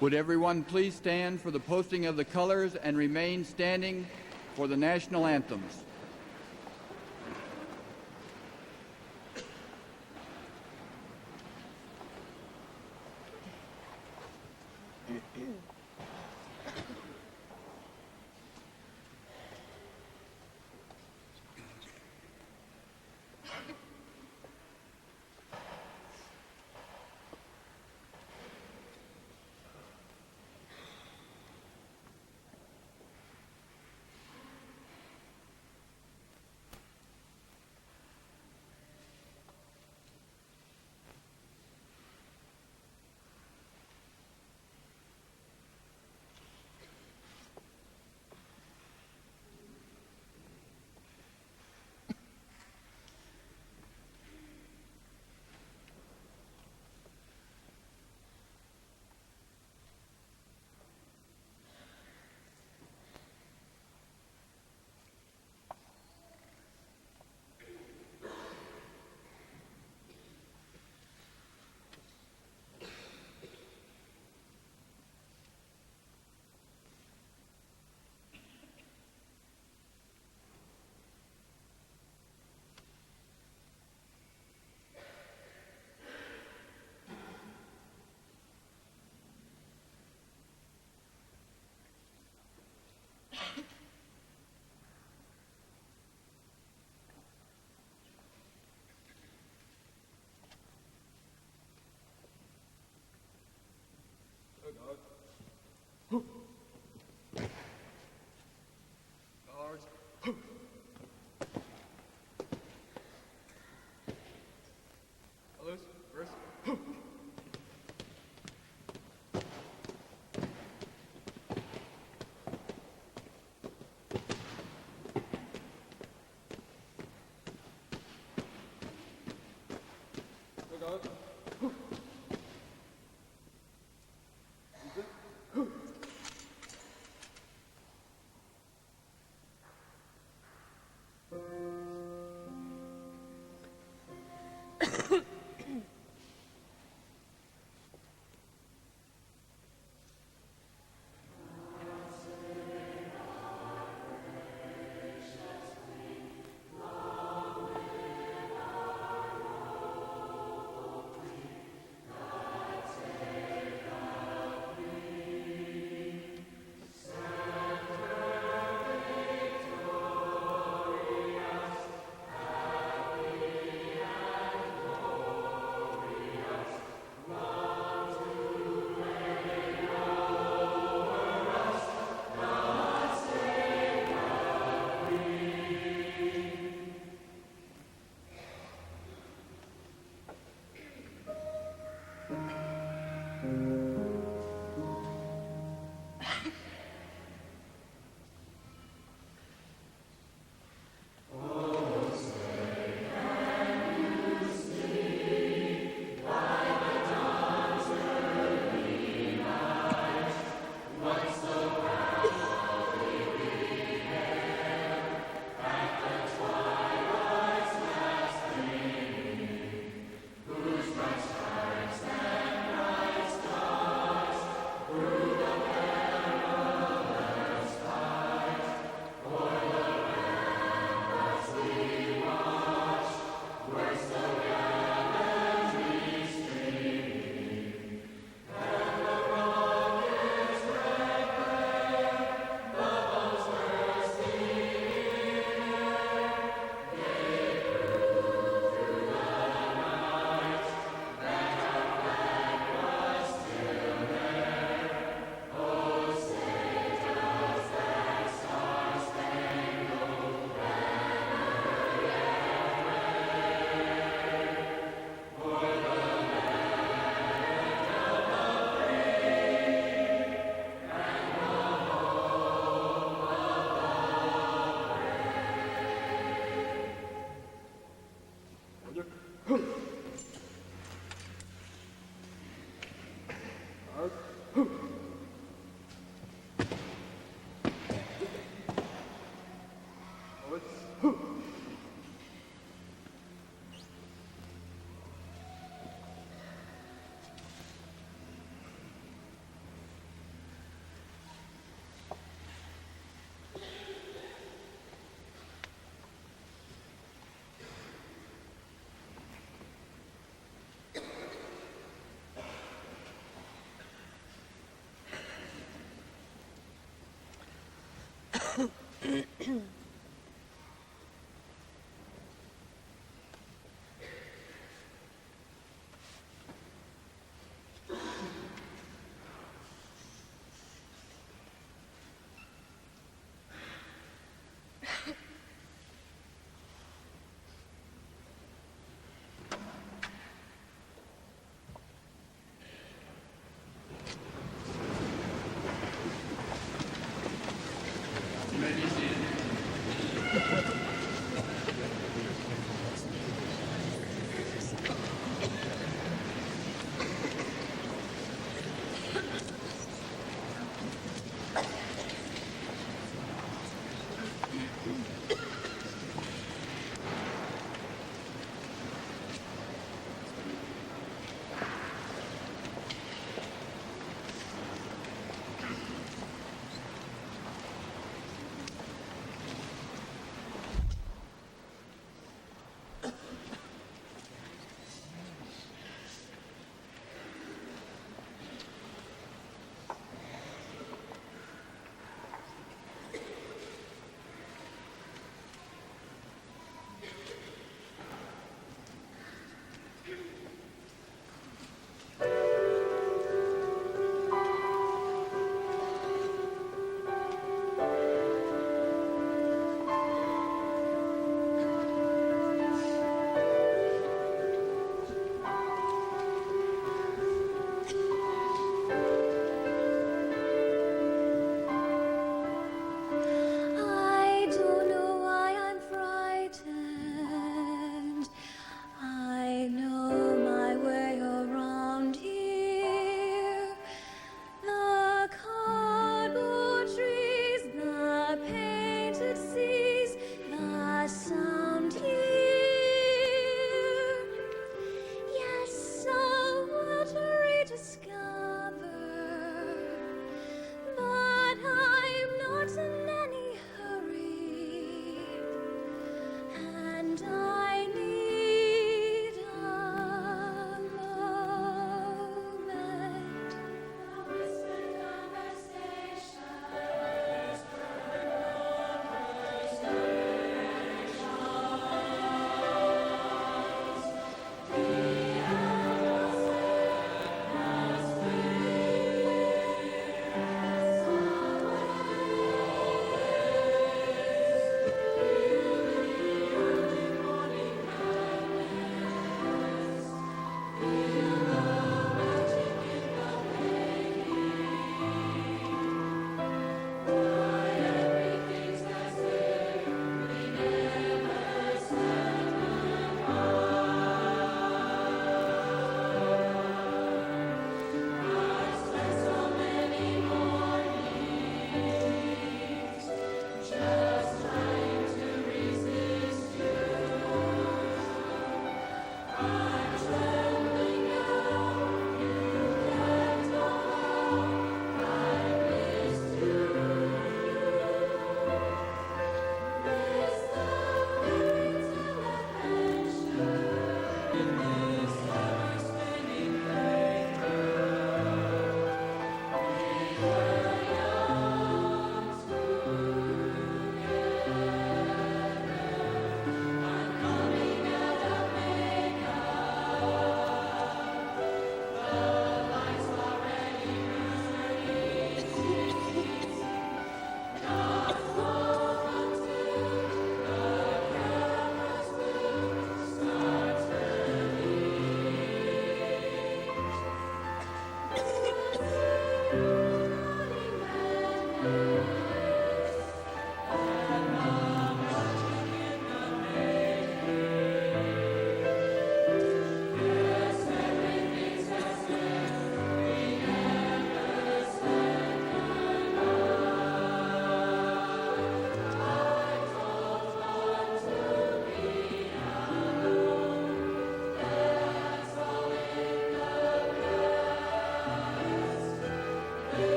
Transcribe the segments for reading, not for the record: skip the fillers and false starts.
Would everyone please stand for the posting of the colors and remain standing for the national anthems? You may be seated.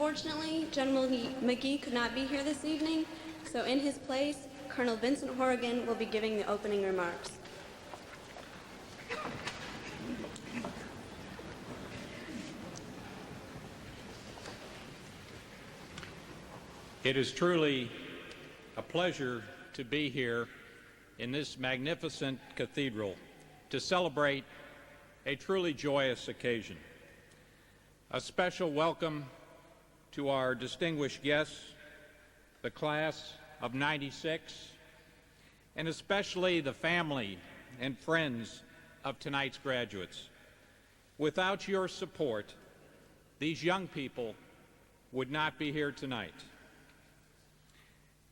Unfortunately, General McGee could not be here this evening, so in his place, Colonel Vincent Horrigan will be giving the opening remarks. It is truly a pleasure to be here in this magnificent cathedral to celebrate a truly joyous occasion. A special welcome to our distinguished guests, the class of '96, and especially the family and friends of tonight's graduates. Without your support, these young people would not be here tonight.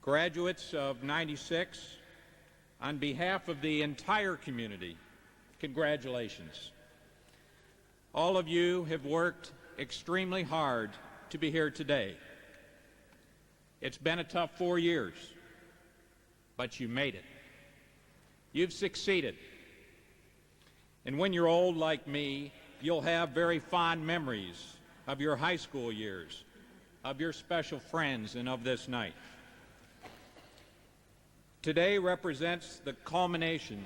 Graduates of '96, on behalf of the entire community, congratulations. All of you have worked extremely hard to be here today. It's been a tough 4 years, but you made it. You've succeeded. And when you're old like me, you'll have very fond memories of your high school years, of your special friends, and of this night. Today represents the culmination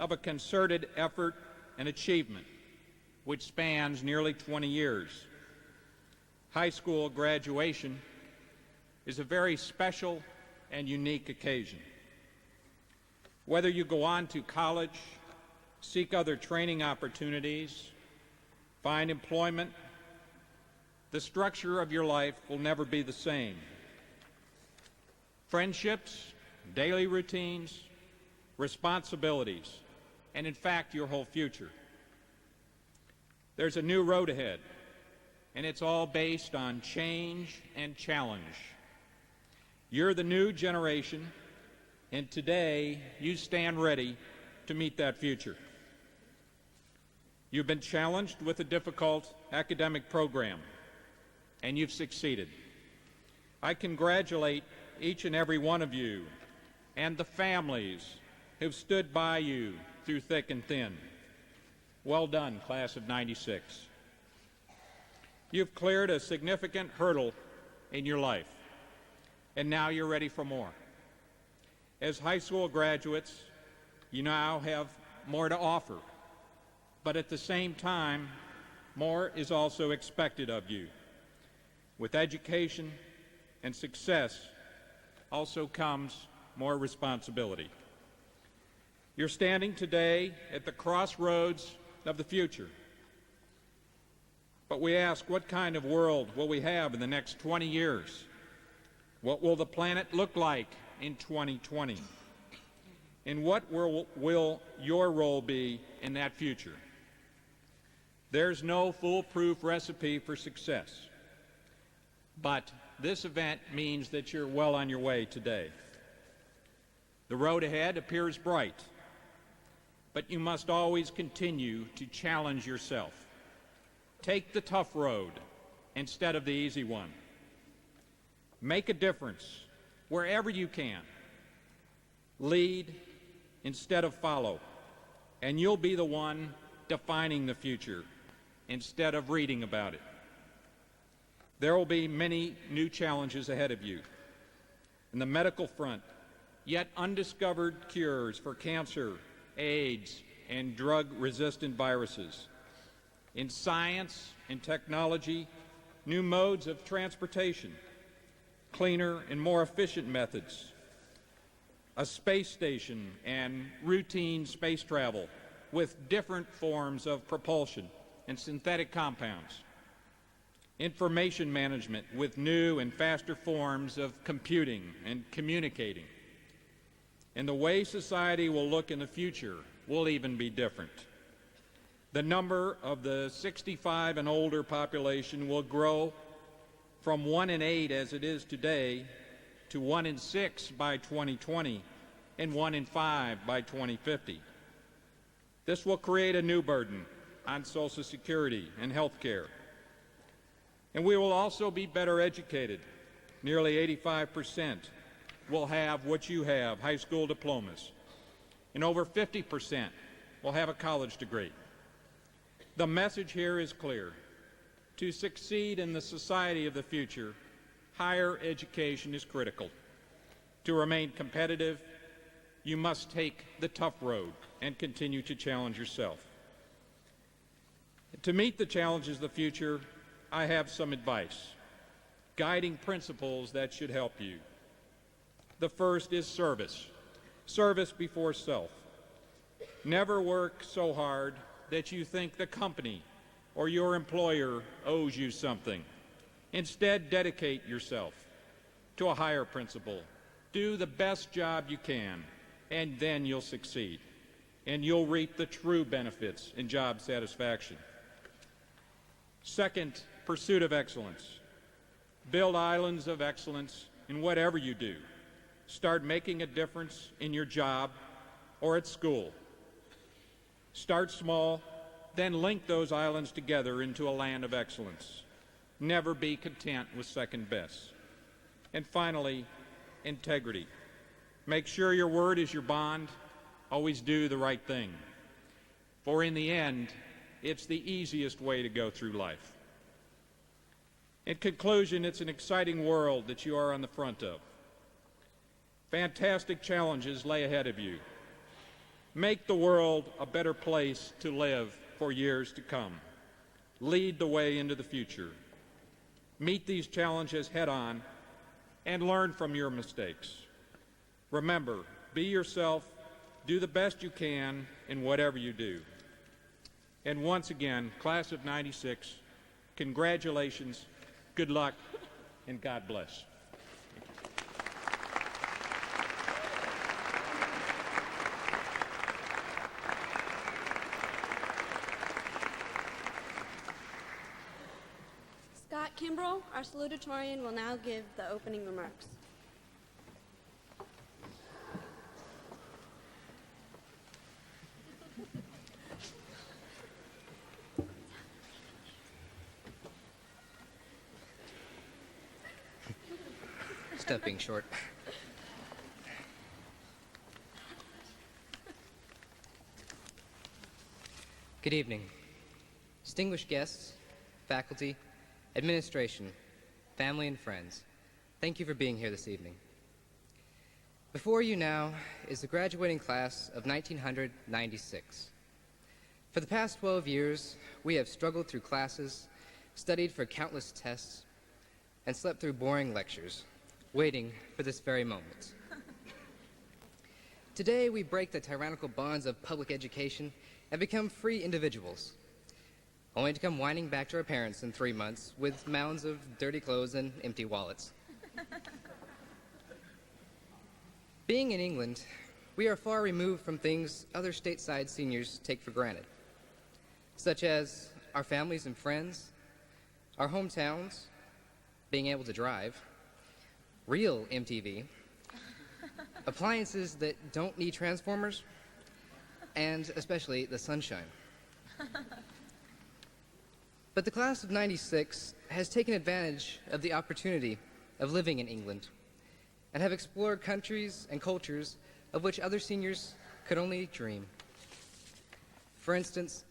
of a concerted effort and achievement which spans nearly 20 years. High school graduation is a very special and unique occasion. Whether you go on to college, seek other training opportunities, find employment, the structure of your life will never be the same. Friendships, daily routines, responsibilities, and in fact, your whole future. There's a new road ahead, and it's all based on change and challenge. You're the new generation, and today you stand ready to meet that future. You've been challenged with a difficult academic program, and you've succeeded. I congratulate each and every one of you and the families who've stood by you through thick and thin. Well done, class of '96. You've cleared a significant hurdle in your life, and now you're ready for more. As high school graduates, you now have more to offer, but at the same time, more is also expected of you. With education and success also comes more responsibility. You're standing today at the crossroads of the future. But we ask, what kind of world will we have in the next 20 years? What will the planet look like in 2020? And what will your role be in that future? There's no foolproof recipe for success, but this event means that you're well on your way today. The road ahead appears bright, but you must always continue to challenge yourself. Take the tough road instead of the easy one. Make a difference wherever you can. Lead instead of follow, and you'll be the one defining the future instead of reading about it. There will be many new challenges ahead of you. In the medical front, yet undiscovered cures for cancer, AIDS, and drug-resistant viruses. In science and technology, new modes of transportation, cleaner and more efficient methods, a space station and routine space travel with different forms of propulsion and synthetic compounds, information management with new and faster forms of computing and communicating. And the way society will look in the future will even be different. The number of the 65 and older population will grow from 1 in 8 as it is today to 1 in 6 by 2020 and 1 in 5 by 2050. This will create a new burden on Social Security and health care. And we will also be better educated. Nearly 85% will have what you have, high school diplomas, and over 50% will have a college degree. The message here is clear. To succeed in the society of the future, higher education is critical. To remain competitive, you must take the tough road and continue to challenge yourself. To meet the challenges of the future, I have some advice, guiding principles that should help you. The first is service. Service before self. Never work so hard that you think the company or your employer owes you something. Instead, dedicate yourself to a higher principle. Do the best job you can, and then you'll succeed, and you'll reap the true benefits in job satisfaction. Second, pursuit of excellence. Build islands of excellence in whatever you do. Start making a difference in your job or at school. Start small, then link those islands together into a land of excellence. Never be content with second best. And finally, integrity. Make sure your word is your bond. Always do the right thing. For in the end, it's the easiest way to go through life. In conclusion, it's an exciting world that you are on the front of. Fantastic challenges lay ahead of you. Make the world a better place to live for years to come. Lead the way into the future. Meet these challenges head on and learn from your mistakes. Remember, be yourself, do the best you can in whatever you do. And once again, class of '96, congratulations, good luck, and God bless. Scott Kimbrell, our salutatorian, will now give the opening remarks. Step being short. Good evening. Distinguished guests, faculty, administration, family, and friends, thank you for being here this evening. Before you now is the graduating class of 1996. For the past 12 years, we have struggled through classes, studied for countless tests, and slept through boring lectures, waiting for this very moment. Today, we break the tyrannical bonds of public education and become free individuals, only to come whining back to our parents in 3 months with mounds of dirty clothes and empty wallets. Being in England, we are far removed from things other stateside seniors take for granted, such as our families and friends, our hometowns, being able to drive, real MTV, appliances that don't need transformers, and especially the sunshine. But the class of '96 has taken advantage of the opportunity of living in England and have explored countries and cultures of which other seniors could only dream. For instance,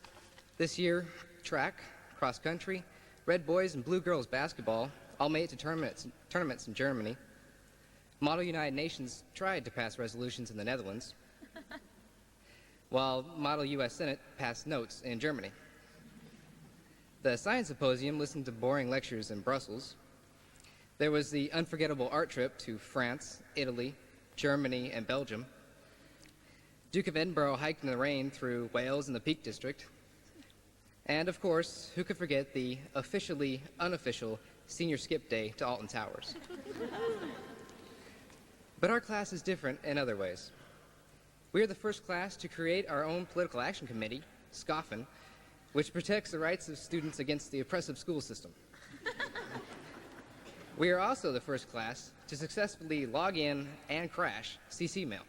this year, track, cross country, red boys and blue girls basketball all made it to tournaments in Germany. Model United Nations tried to pass resolutions in the Netherlands, while Model U.S. Senate passed notes in Germany. The Science Symposium listened to boring lectures in Brussels. There was the unforgettable art trip to France, Italy, Germany, and Belgium. Duke of Edinburgh hiked in the rain through Wales and the Peak District. And of course, who could forget the officially unofficial senior skip day to Alton Towers? But our class is different in other ways. We are the first class to create our own political action committee, SCOFN, which protects the rights of students against the oppressive school system. We are also the first class to successfully log in and crash CC Mail.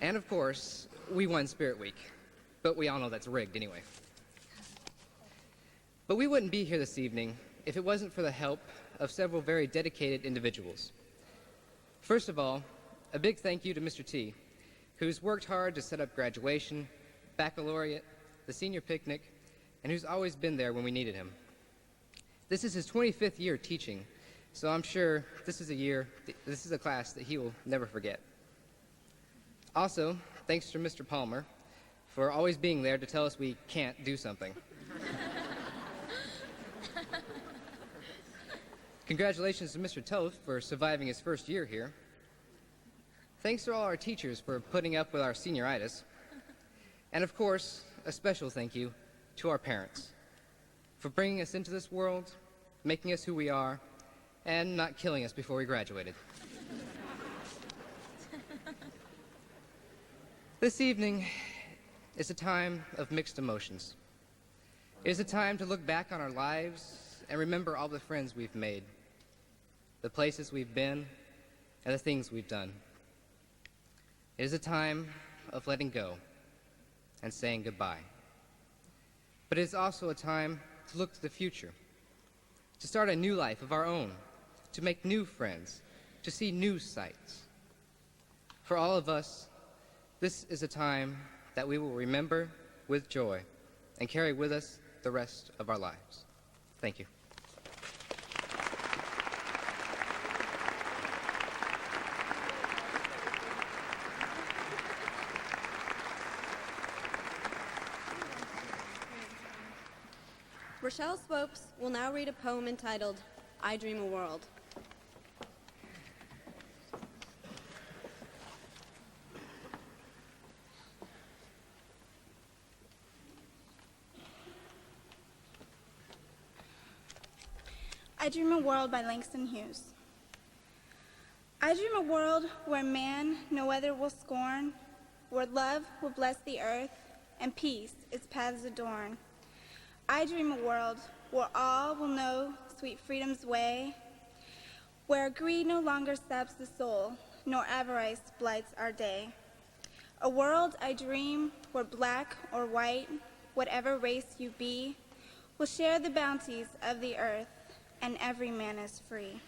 And of course, we won Spirit Week, but we all know that's rigged anyway. But we wouldn't be here this evening if it wasn't for the help of several very dedicated individuals. First of all, a big thank you to Mr. T, who's worked hard to set up graduation, baccalaureate, the senior picnic, and who's always been there when we needed him. This is his 25th year teaching, so I'm sure this is a class that he will never forget. Also, thanks to Mr. Palmer for always being there to tell us we can't do something. Congratulations to Mr. Toth for surviving his first year here. Thanks to all our teachers for putting up with our senioritis. And of course, a special thank you to our parents for bringing us into this world, making us who we are, and not killing us before we graduated. This evening is a time of mixed emotions. It is a time to look back on our lives and remember all the friends we've made, the places we've been, and the things we've done. It is a time of letting go and saying goodbye. But it is also a time to look to the future, to start a new life of our own, to make new friends, to see new sights. For all of us, this is a time that we will remember with joy and carry with us the rest of our lives. Thank you. Rochelle Swopes will now read a poem entitled, I Dream a World. I Dream a World by Langston Hughes. I dream a world where man no weather will scorn, where love will bless the earth, and peace its paths adorn. I dream a world where all will know sweet freedom's way, where greed no longer saps the soul, nor avarice blights our day. A world I dream where black or white, whatever race you be, will share the bounties of the earth, and every man is free.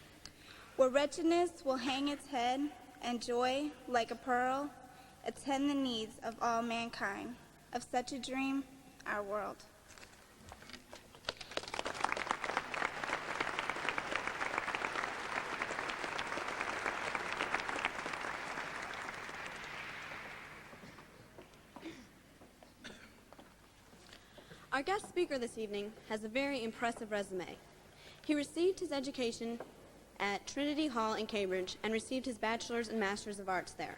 Where wretchedness will hang its head, and joy, like a pearl, attend the needs of all mankind. Of such a dream, our world. Our guest speaker this evening has a very impressive resume. He received his education at Trinity Hall in Cambridge and received his bachelor's and master's of arts there.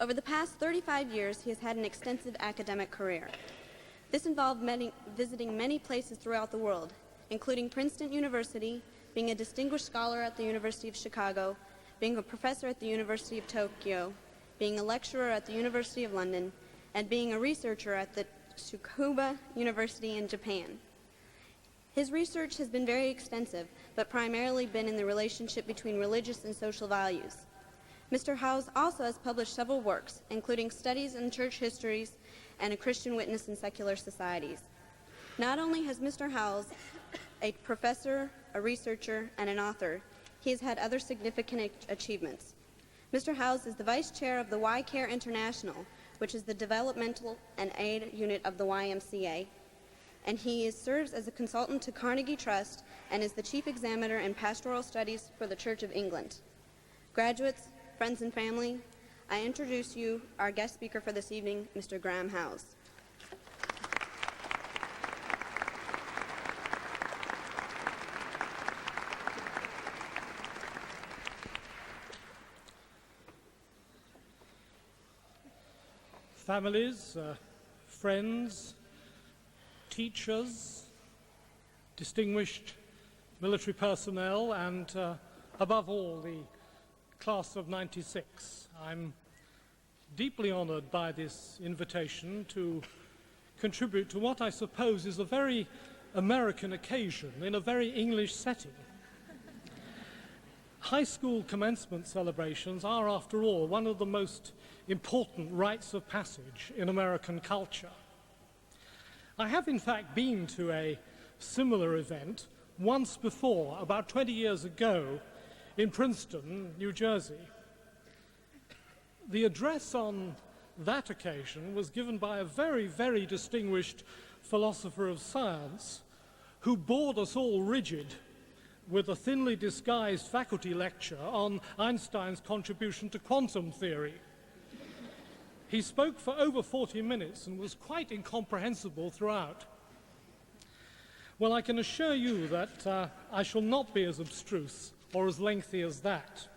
Over the past 35 years, he has had an extensive academic career. This involved visiting many places throughout the world, including Princeton University, being a distinguished scholar at the University of Chicago, being a professor at the University of Tokyo, being a lecturer at the University of London, and being a researcher at the Tsukuba University in Japan. His research has been very extensive, but primarily been in the relationship between religious and social values. Mr. Howes also has published several works, including Studies in Church Histories and A Christian Witness in Secular Societies. Not only has Mr. Howes a professor, a researcher, and an author, he has had other significant achievements. Mr. Howes is the vice chair of the Y Care International, which is the developmental and aid unit of the YMCA, and he serves as a consultant to Carnegie Trust and is the chief examiner in pastoral studies for the Church of England. Graduates, friends, and family, I introduce you our guest speaker for this evening, Mr. Graham Howes. Families, friends, teachers, distinguished military personnel, and above all, the class of '96. I'm deeply honored by this invitation to contribute to what I suppose is a very American occasion in a very English setting. High school commencement celebrations are, after all, one of the most important rites of passage in American culture. I have, in fact, been to a similar event once before, about 20 years ago, in Princeton, New Jersey. The address on that occasion was given by a very, very distinguished philosopher of science who bored us all rigid with a thinly disguised faculty lecture on Einstein's contribution to quantum theory. He spoke for over 40 minutes and was quite incomprehensible throughout. Well, I can assure you that I shall not be as abstruse or as lengthy as that.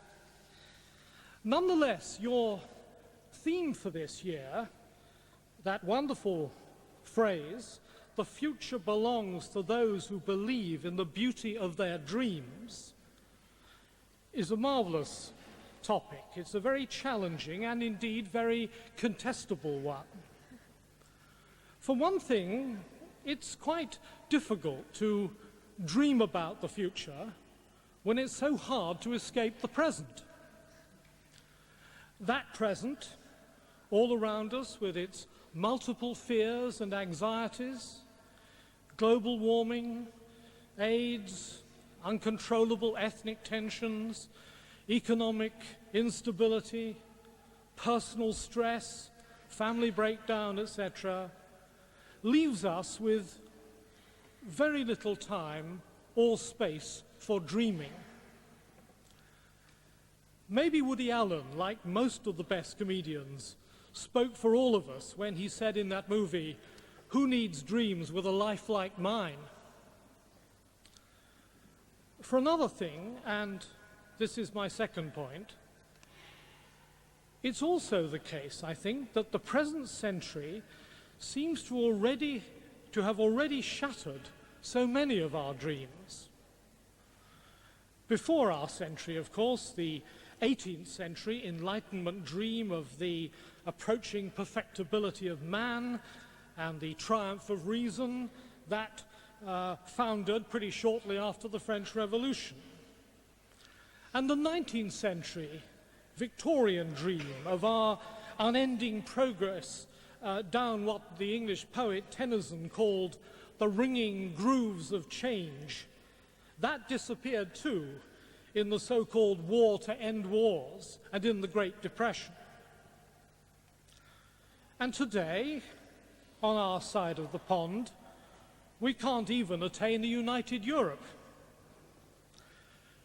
Nonetheless, your theme for this year, that wonderful phrase, "The future belongs to those who believe in the beauty of their dreams," is a marvelous topic. It's a very challenging and indeed very contestable one. For one thing, it's quite difficult to dream about the future when it's so hard to escape the present. That present, all around us with its multiple fears and anxieties, global warming, AIDS, uncontrollable ethnic tensions, economic instability, personal stress, family breakdown, etc., leaves us with very little time or space for dreaming. Maybe Woody Allen, like most of the best comedians, spoke for all of us when he said in that movie, "Who needs dreams with a life like mine?" For another thing, and this is my second point, it's also the case, I think, that the present century seems to have already shattered so many of our dreams. Before our century, of course, the 18th century Enlightenment dream of the approaching perfectibility of man and the triumph of reason, that foundered pretty shortly after the French Revolution. And the 19th century Victorian dream of our unending progress down what the English poet Tennyson called the ringing grooves of change, that disappeared too in the so-called war to end wars and in the Great Depression. And today, on our side of the pond, we can't even attain a united Europe.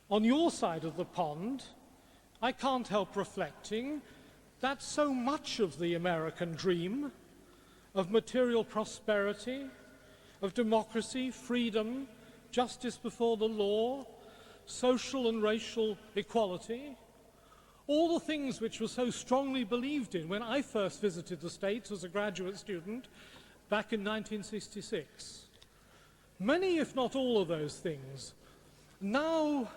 On your side of the pond, I can't help reflecting that so much of the American dream of material prosperity, of democracy, freedom, justice before the law, social and racial equality, all the things which were so strongly believed in when I first visited the States as a graduate student back in 1966. Many, if not all of those things, now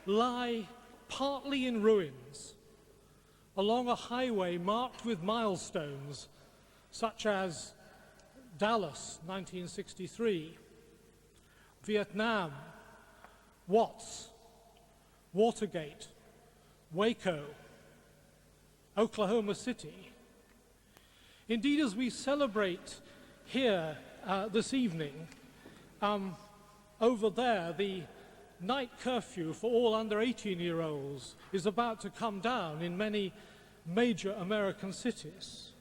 lie partly in ruins along a highway marked with milestones such as Dallas, 1963, Vietnam, Watts, Watergate, Waco, Oklahoma City. Indeed, as we celebrate here this evening, over there, the night curfew for all under 18-year-olds is about to come down in many major American cities.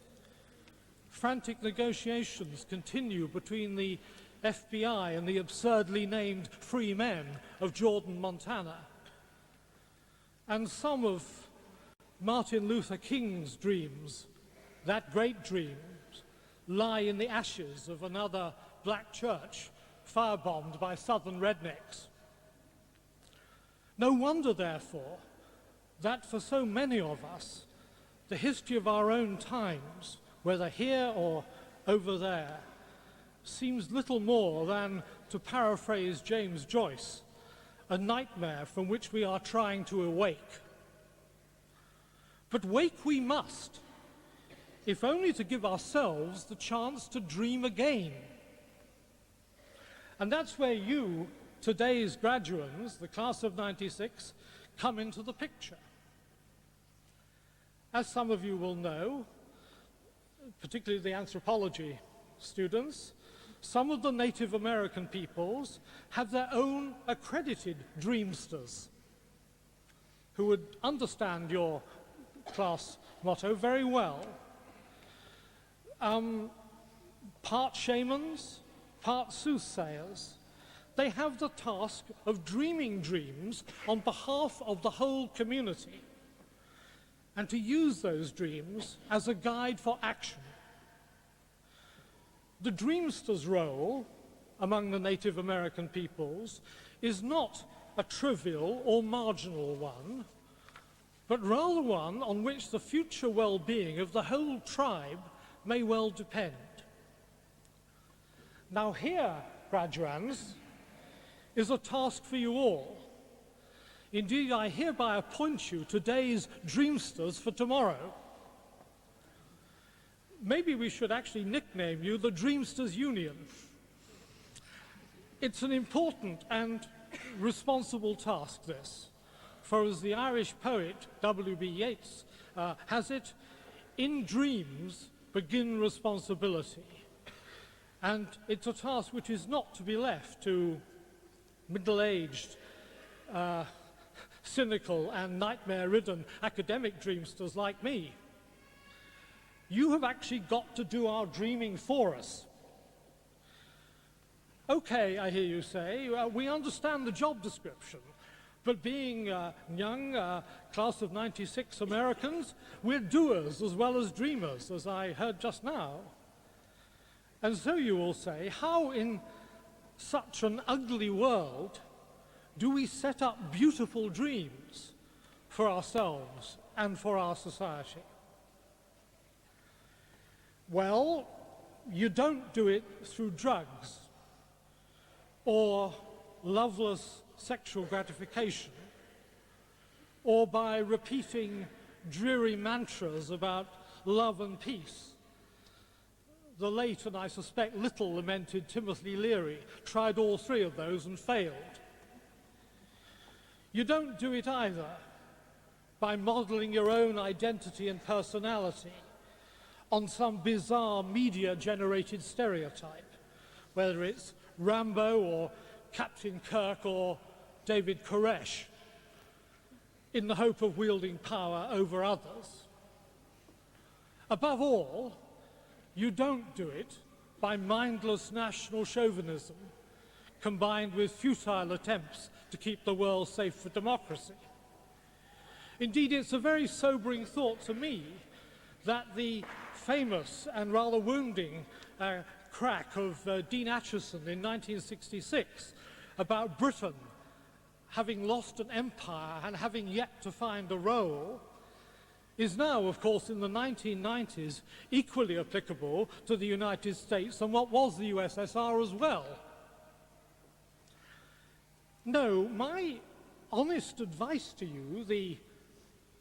Frantic negotiations continue between the FBI and the absurdly named free men of Jordan, Montana. And some of Martin Luther King's dreams, that great dream, lie in the ashes of another black church firebombed by southern rednecks. No wonder, therefore, that for so many of us, the history of our own times, whether here or over there, seems little more than, to paraphrase James Joyce, a nightmare from which we are trying to awake. But wake we must, if only to give ourselves the chance to dream again. And that's where you, today's graduates, the class of 96, come into the picture. As some of you will know, particularly the anthropology students, some of the Native American peoples have their own accredited dreamsters who would understand your class motto very well. part shamans, part soothsayers. They have the task of dreaming dreams on behalf of the whole community and to use those dreams as a guide for action. The dreamster's role among the Native American peoples is not a trivial or marginal one, but rather one on which the future well-being of the whole tribe may well depend. Now here, graduands, is a task for you all. Indeed, I hereby appoint you today's dreamsters for tomorrow. Maybe we should actually nickname you the Dreamsters Union. It's an important and responsible task, this. For as the Irish poet W.B. Yeats has it, in dreams begin responsibility. And it's a task which is not to be left to middle-aged, cynical and nightmare-ridden academic dreamsters like me. You have actually got to do our dreaming for us. Okay, I hear you say, we understand the job description, but being young, class of 96 Americans, we're doers as well as dreamers, as I heard just now. And so you will say, how in such an ugly world do we set up beautiful dreams for ourselves and for our society? Well, you don't do it through drugs or loveless sexual gratification or by repeating dreary mantras about love and peace. The late and I suspect little lamented Timothy Leary tried all three of those and failed. You don't do it either by modeling your own identity and personality on some bizarre media-generated stereotype, whether it's Rambo or Captain Kirk or David Koresh, in the hope of wielding power over others. Above all, you don't do it by mindless national chauvinism combined with futile attempts to keep the world safe for democracy. Indeed, it's a very sobering thought to me that the famous and rather wounding crack of Dean Acheson in 1966 about Britain having lost an empire and having yet to find a role is now, of course, in the 1990s, equally applicable to the United States and what was the USSR as well. No, my honest advice to you, the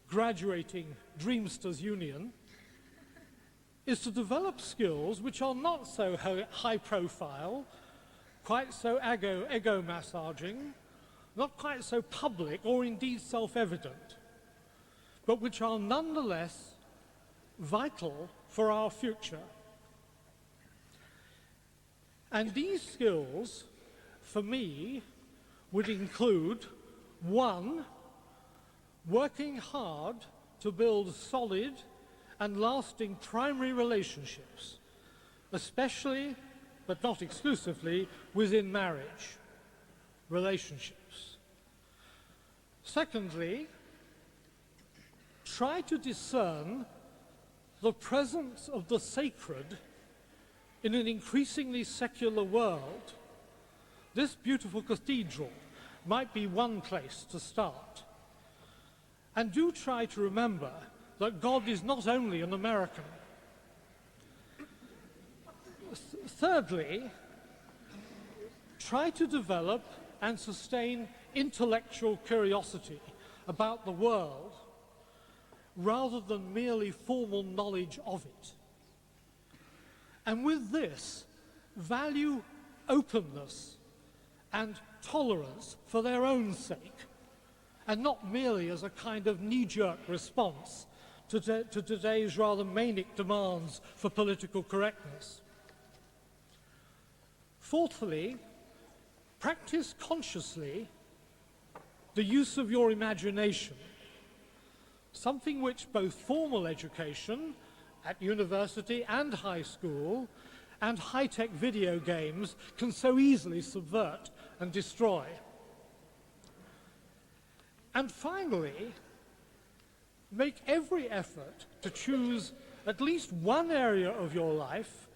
graduating Dreamsters Union, is to develop skills which are not so high profile, quite so ego massaging, not quite so public or indeed self-evident, but which are nonetheless vital for our future. And these skills, for me, would include, 1, working hard to build solid and lasting primary relationships, especially, but not exclusively, within marriage relationships. Secondly, try to discern the presence of the sacred in an increasingly secular world. This beautiful cathedral might be one place to start. And do try to remember that God is not only an American. Thirdly, try to develop and sustain intellectual curiosity about the world rather than merely formal knowledge of it. And with this, value openness and tolerance for their own sake, and not merely as a kind of knee-jerk response to today's rather manic demands for political correctness. Fourthly, practice consciously the use of your imagination, something which both formal education at university and high school, and high-tech video games can so easily subvert and destroy. And finally, make every effort to choose at least one area of your life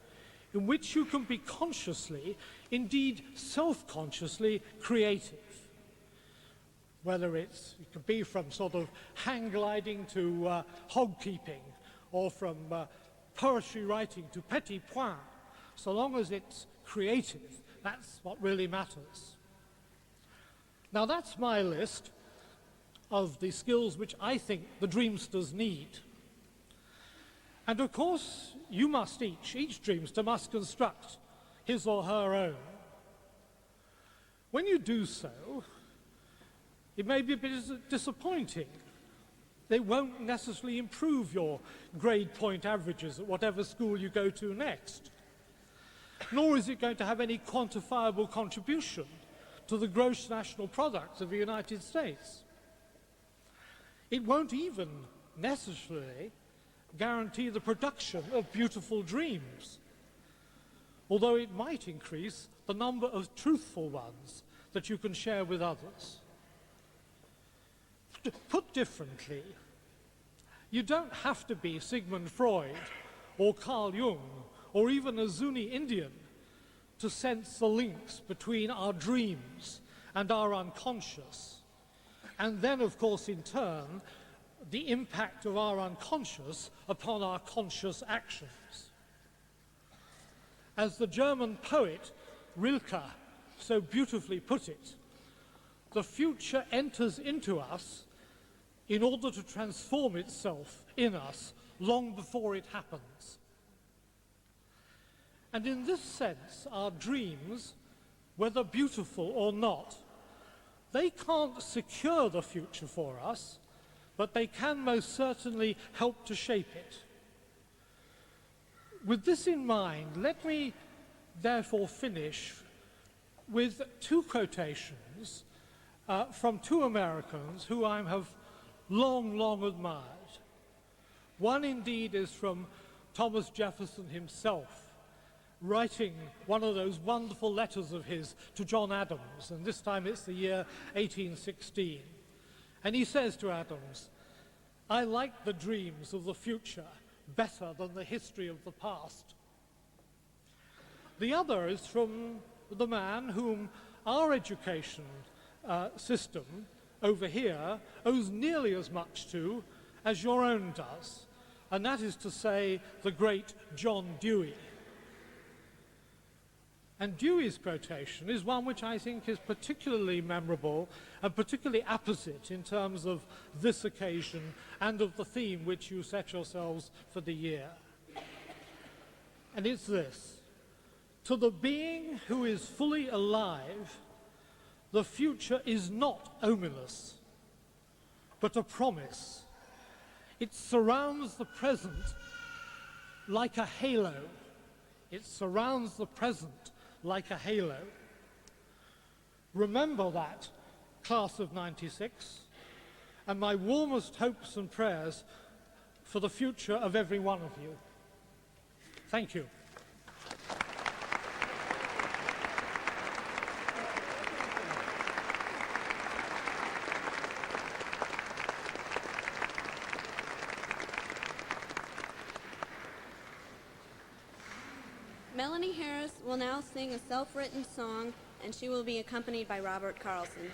in which you can be consciously, indeed self-consciously, creative. Whether it could be from sort of hang gliding to hog keeping, or from poetry writing to petit point, so long as it's creative, that's what really matters. Now that's my list of the skills which I think the Dreamsters need. And of course, you must each Dreamster must construct his or her own. When you do so, it may be a bit disappointing. They won't necessarily improve your grade point averages at whatever school you go to next. Nor is it going to have any quantifiable contribution to the gross national product of the United States. It won't even necessarily guarantee the production of beautiful dreams, although it might increase the number of truthful ones that you can share with others. Put differently, you don't have to be Sigmund Freud or Carl Jung or even a Zuni Indian to sense the links between our dreams and our unconscious, and then, of course, in turn, the impact of our unconscious upon our conscious actions. As the German poet Rilke so beautifully put it, the future enters into us in order to transform itself in us long before it happens. And in this sense, our dreams, whether beautiful or not, they can't secure the future for us, but they can most certainly help to shape it. With this in mind, let me therefore finish with two quotations from two Americans who I have long admired. One indeed is from Thomas Jefferson himself, writing one of those wonderful letters of his to John Adams, and this time it's the year 1816. And he says to Adams, "I like the dreams of the future better than the history of the past." The other is from the man whom our education system over here owes nearly as much to as your own does, and that is to say, the great John Dewey. And Dewey's quotation is one which I think is particularly memorable and particularly apposite in terms of this occasion and of the theme which you set yourselves for the year. And it's this: to the being who is fully alive, the future is not ominous, but a promise. It surrounds the present like a halo. It surrounds the present like a halo. Remember that, class of '96, and my warmest hopes and prayers for the future of every one of you. Thank you. Melanie Harris will now sing a self-written song, and she will be accompanied by Robert Carlson.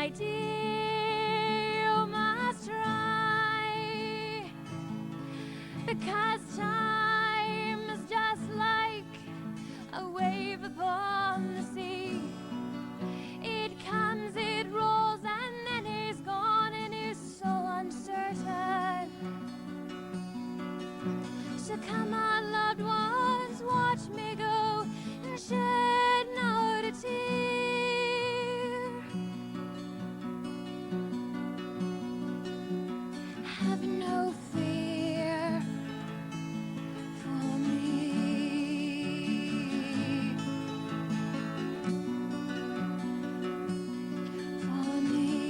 my dear, you must try, because time is just like a wave upon the sea. It comes, it rolls, and then is gone, and is so uncertain. So come on, loved ones, watch me go, and shed not a tear. Have no fear for me. For me.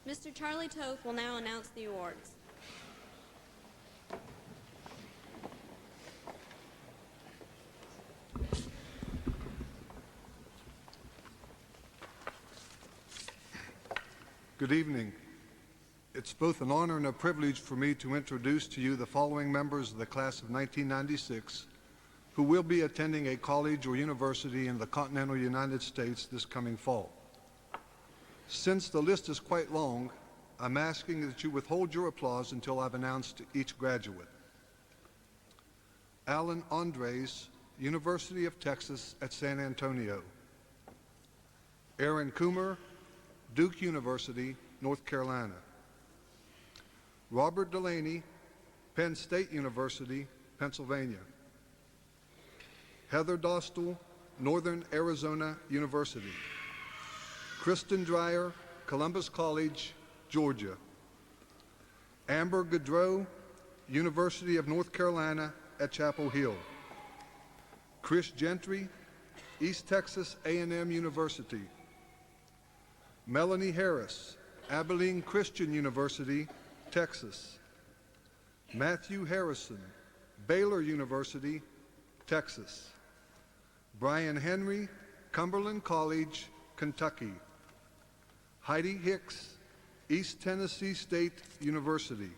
Mr. Charlie Toth will now announce the awards. Good evening. It's both an honor and a privilege for me to introduce to you the following members of the class of 1996 who will be attending a college or university in the continental United States this coming fall. Since the list is quite long, I'm asking that you withhold your applause until I've announced each graduate. Alan Andres, University of Texas at San Antonio. Aaron Coomer, Duke University, North Carolina. Robert Delaney, Penn State University, Pennsylvania. Heather Dostal, Northern Arizona University. Kristen Dreyer, Columbus College, Georgia. Amber Gaudreau, University of North Carolina at Chapel Hill. Chris Gentry, East Texas A&M University. Melanie Harris, Abilene Christian University, Texas. Matthew Harrison, Baylor University, Texas. Brian Henry, Cumberland College, Kentucky. Heidi Hicks, East Tennessee State University.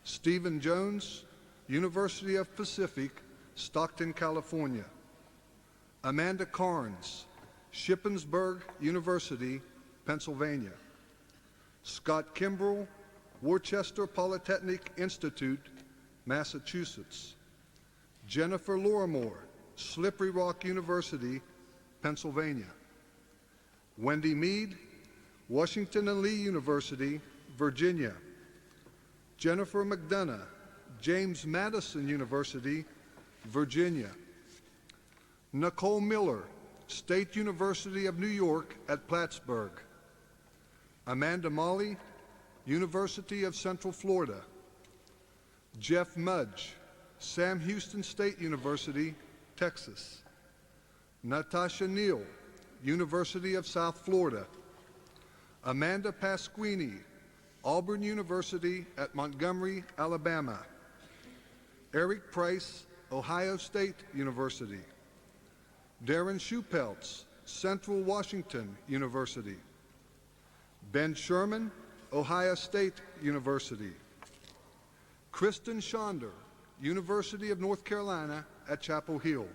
Stephen Jones, University of Pacific, Stockton, California. Amanda Carnes, Shippensburg University, Pennsylvania. Scott Kimbrell, Worcester Polytechnic Institute, Massachusetts. Jennifer Lorimore, Slippery Rock University, Pennsylvania. Wendy Mead, Washington and Lee University, Virginia. Jennifer McDonough, James Madison University, Virginia. Nicole Miller, State University of New York at Plattsburgh. Amanda Molly, University of Central Florida. Jeff Mudge, Sam Houston State University, Texas. Natasha Neal, University of South Florida. Amanda Pasquini, Auburn University at Montgomery, Alabama. Eric Price, Ohio State University. Darren Schupeltz, Central Washington University. Ben Sherman, Ohio State University. Kristen Schonder, University of North Carolina at Chapel Hill.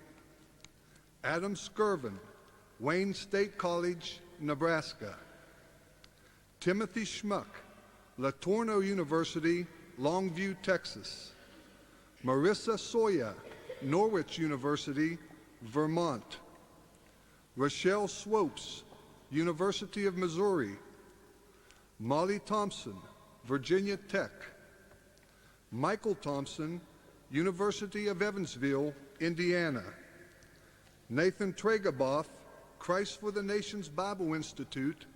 Adam Skirvin, Wayne State College, Nebraska. Timothy Schmuck, Latorno University, Longview, Texas. Marissa Soya, Norwich University, Vermont. Rochelle Swopes, University of Missouri. Molly Thompson, Virginia Tech. Michael Thompson, University of Evansville, Indiana. Nathan Tregaboff, Christ for the Nations Bible Institute,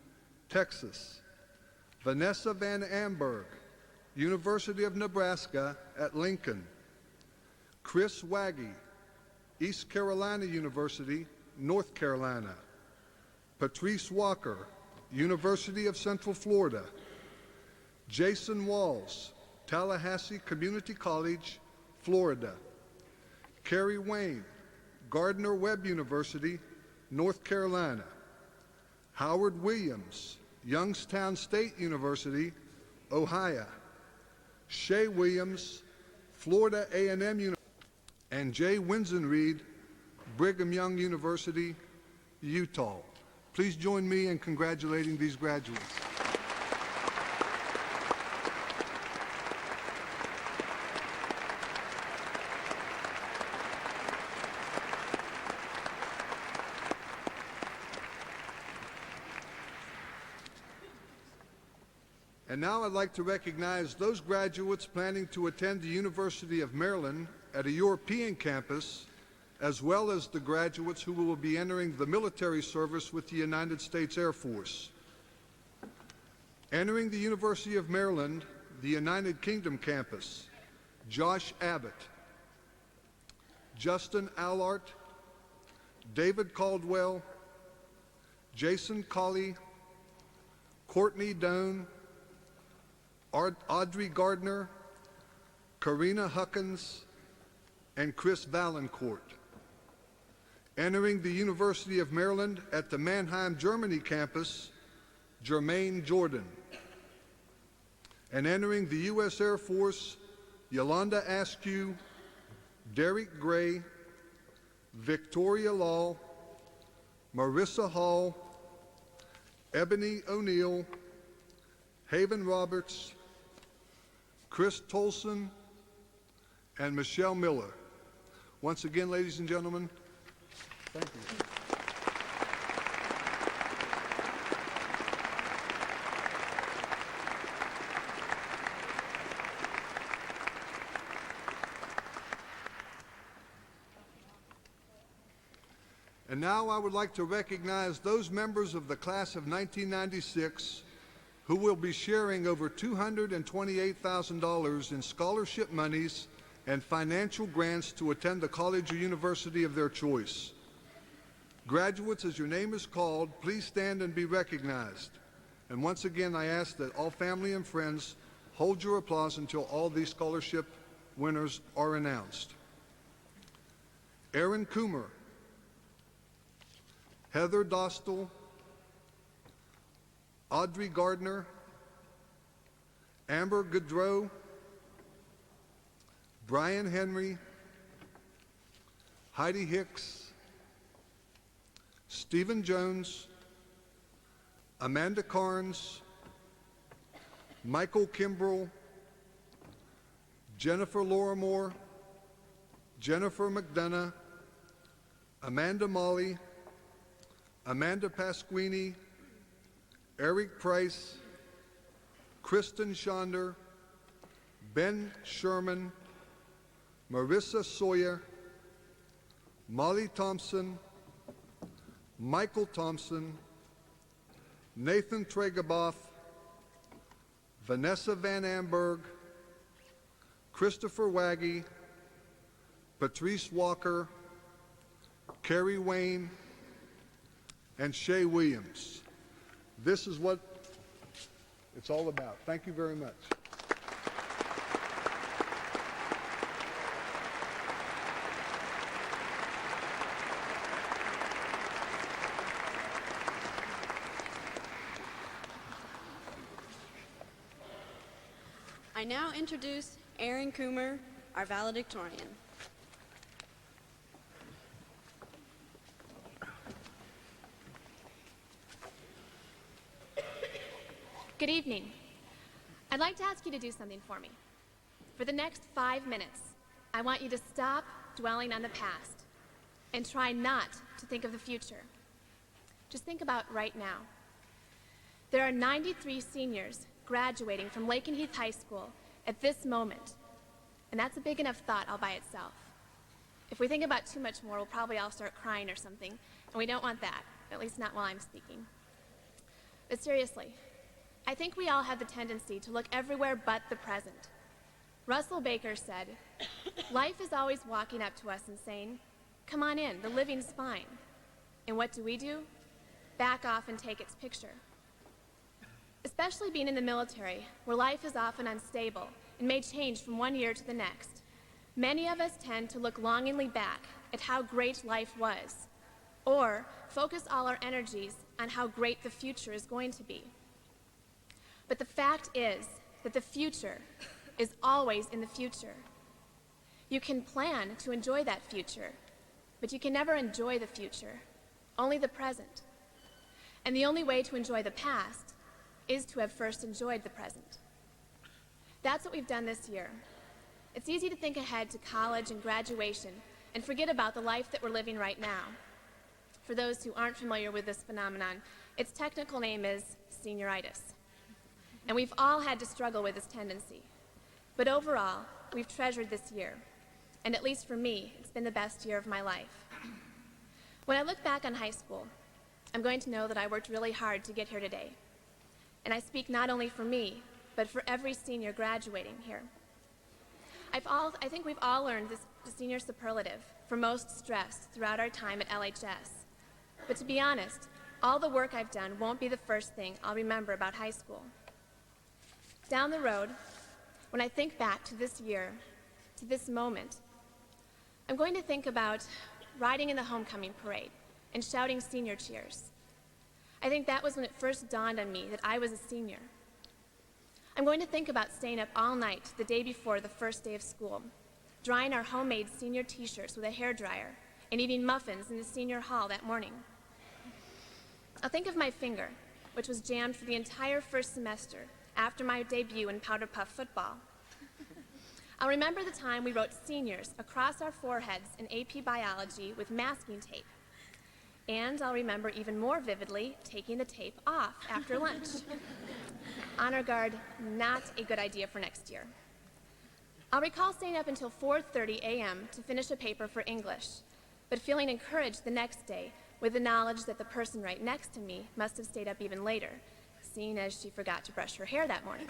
Texas. Vanessa Van Amberg, University of Nebraska at Lincoln. Chris Waggy, East Carolina University, North Carolina. Patrice Walker, University of Central Florida. Jason Walls, Tallahassee Community College, Florida. Carrie Wayne, Gardner-Webb University, North Carolina. Howard Williams, Youngstown State University, Ohio. Shay Williams, Florida A&M University. And Jay Winsenreed, Brigham Young University, Utah. Please join me in congratulating these graduates. And now I'd like to recognize those graduates planning to attend the University of Maryland at a European campus, as well as the graduates who will be entering the military service with the United States Air Force. Entering the University of Maryland, the United Kingdom campus, Josh Abbott, Justin Allart, David Caldwell, Jason Colley, Courtney Doan, Audrey Gardner, Karina Huckins, and Chris Valancourt. Entering the University of Maryland at the Mannheim, Germany campus, Jermaine Jordan. And entering the U.S. Air Force, Yolanda Askew, Derek Gray, Victoria Law, Marissa Hall, Ebony O'Neill, Haven Roberts, Chris Tolson, and Michelle Miller. Once again, ladies and gentlemen, thank you. And now I would like to recognize those members of the class of 1996 who will be sharing over $228,000 in scholarship monies and financial grants to attend the college or university of their choice. Graduates, as your name is called, please stand and be recognized. And once again, I ask that all family and friends hold your applause until all these scholarship winners are announced. Aaron Coomer, Heather Dostal, Audrey Gardner, Amber Goodrow, Brian Henry, Heidi Hicks, Stephen Jones, Amanda Carnes, Michael Kimbrell, Jennifer Lorimore, Jennifer McDonough, Amanda Molly, Amanda Pasquini, Eric Price, Kristen Schonder, Ben Sherman, Marissa Sawyer, Molly Thompson, Michael Thompson, Nathan Tregaboff, Vanessa Van Amberg, Christopher Waggy, Patrice Walker, Carrie Wayne, and Shay Williams. This is what it's all about. Thank you very much. I now introduce Aaron Coomer, our valedictorian. Good evening. I'd like to ask you to do something for me. For the next 5 minutes, I want you to stop dwelling on the past and try not to think of the future. Just think about right now. There are 93 seniors graduating from Lakenheath High School at this moment, and that's a big enough thought all by itself. If we think about too much more, we'll probably all start crying or something, and we don't want that, at least not while I'm speaking. But seriously, I think we all have the tendency to look everywhere but the present. Russell Baker said, Life is always walking up to us and saying, "Come on in, the living's fine." And what do? Back off and take its picture. Especially being in the military, where life is often unstable and may change from one year to the next, many of us tend to look longingly back at how great life was, or focus all our energies on how great the future is going to be. But the fact is that the future is always in the future. You can plan to enjoy that future, but you can never enjoy the future, only the present. And the only way to enjoy the past is to have first enjoyed the present. That's what we've done this year. It's easy to think ahead to college and graduation and forget about the life that we're living right now. For those who aren't familiar with this phenomenon, its technical name is senioritis. And we've all had to struggle with this tendency. But overall, we've treasured this year. And at least for me, it's been the best year of my life. When I look back on high school, I'm going to know that I worked really hard to get here today. And I speak not only for me, but for every senior graduating here. I think we've all learned this senior superlative for most stress throughout our time at LHS. But to be honest, all the work I've done won't be the first thing I'll remember about high school. Down the road, when I think back to this year, to this moment, I'm going to think about riding in the homecoming parade and shouting senior cheers. I think that was when it first dawned on me that I was a senior. I'm going to think about staying up all night the day before the first day of school, drying our homemade senior t-shirts with a hairdryer, and eating muffins in the senior hall that morning. I'll think of my finger, which was jammed for the entire first semester after my debut in powder puff football. I'll remember the time we wrote seniors across our foreheads in AP biology with masking tape. And I'll remember even more vividly taking the tape off after lunch. Honor guard, not a good idea for next year. I'll recall staying up until 4:30 a.m. to finish a paper for English, but feeling encouraged the next day with the knowledge that the person right next to me must have stayed up even later, seeing as she forgot to brush her hair that morning.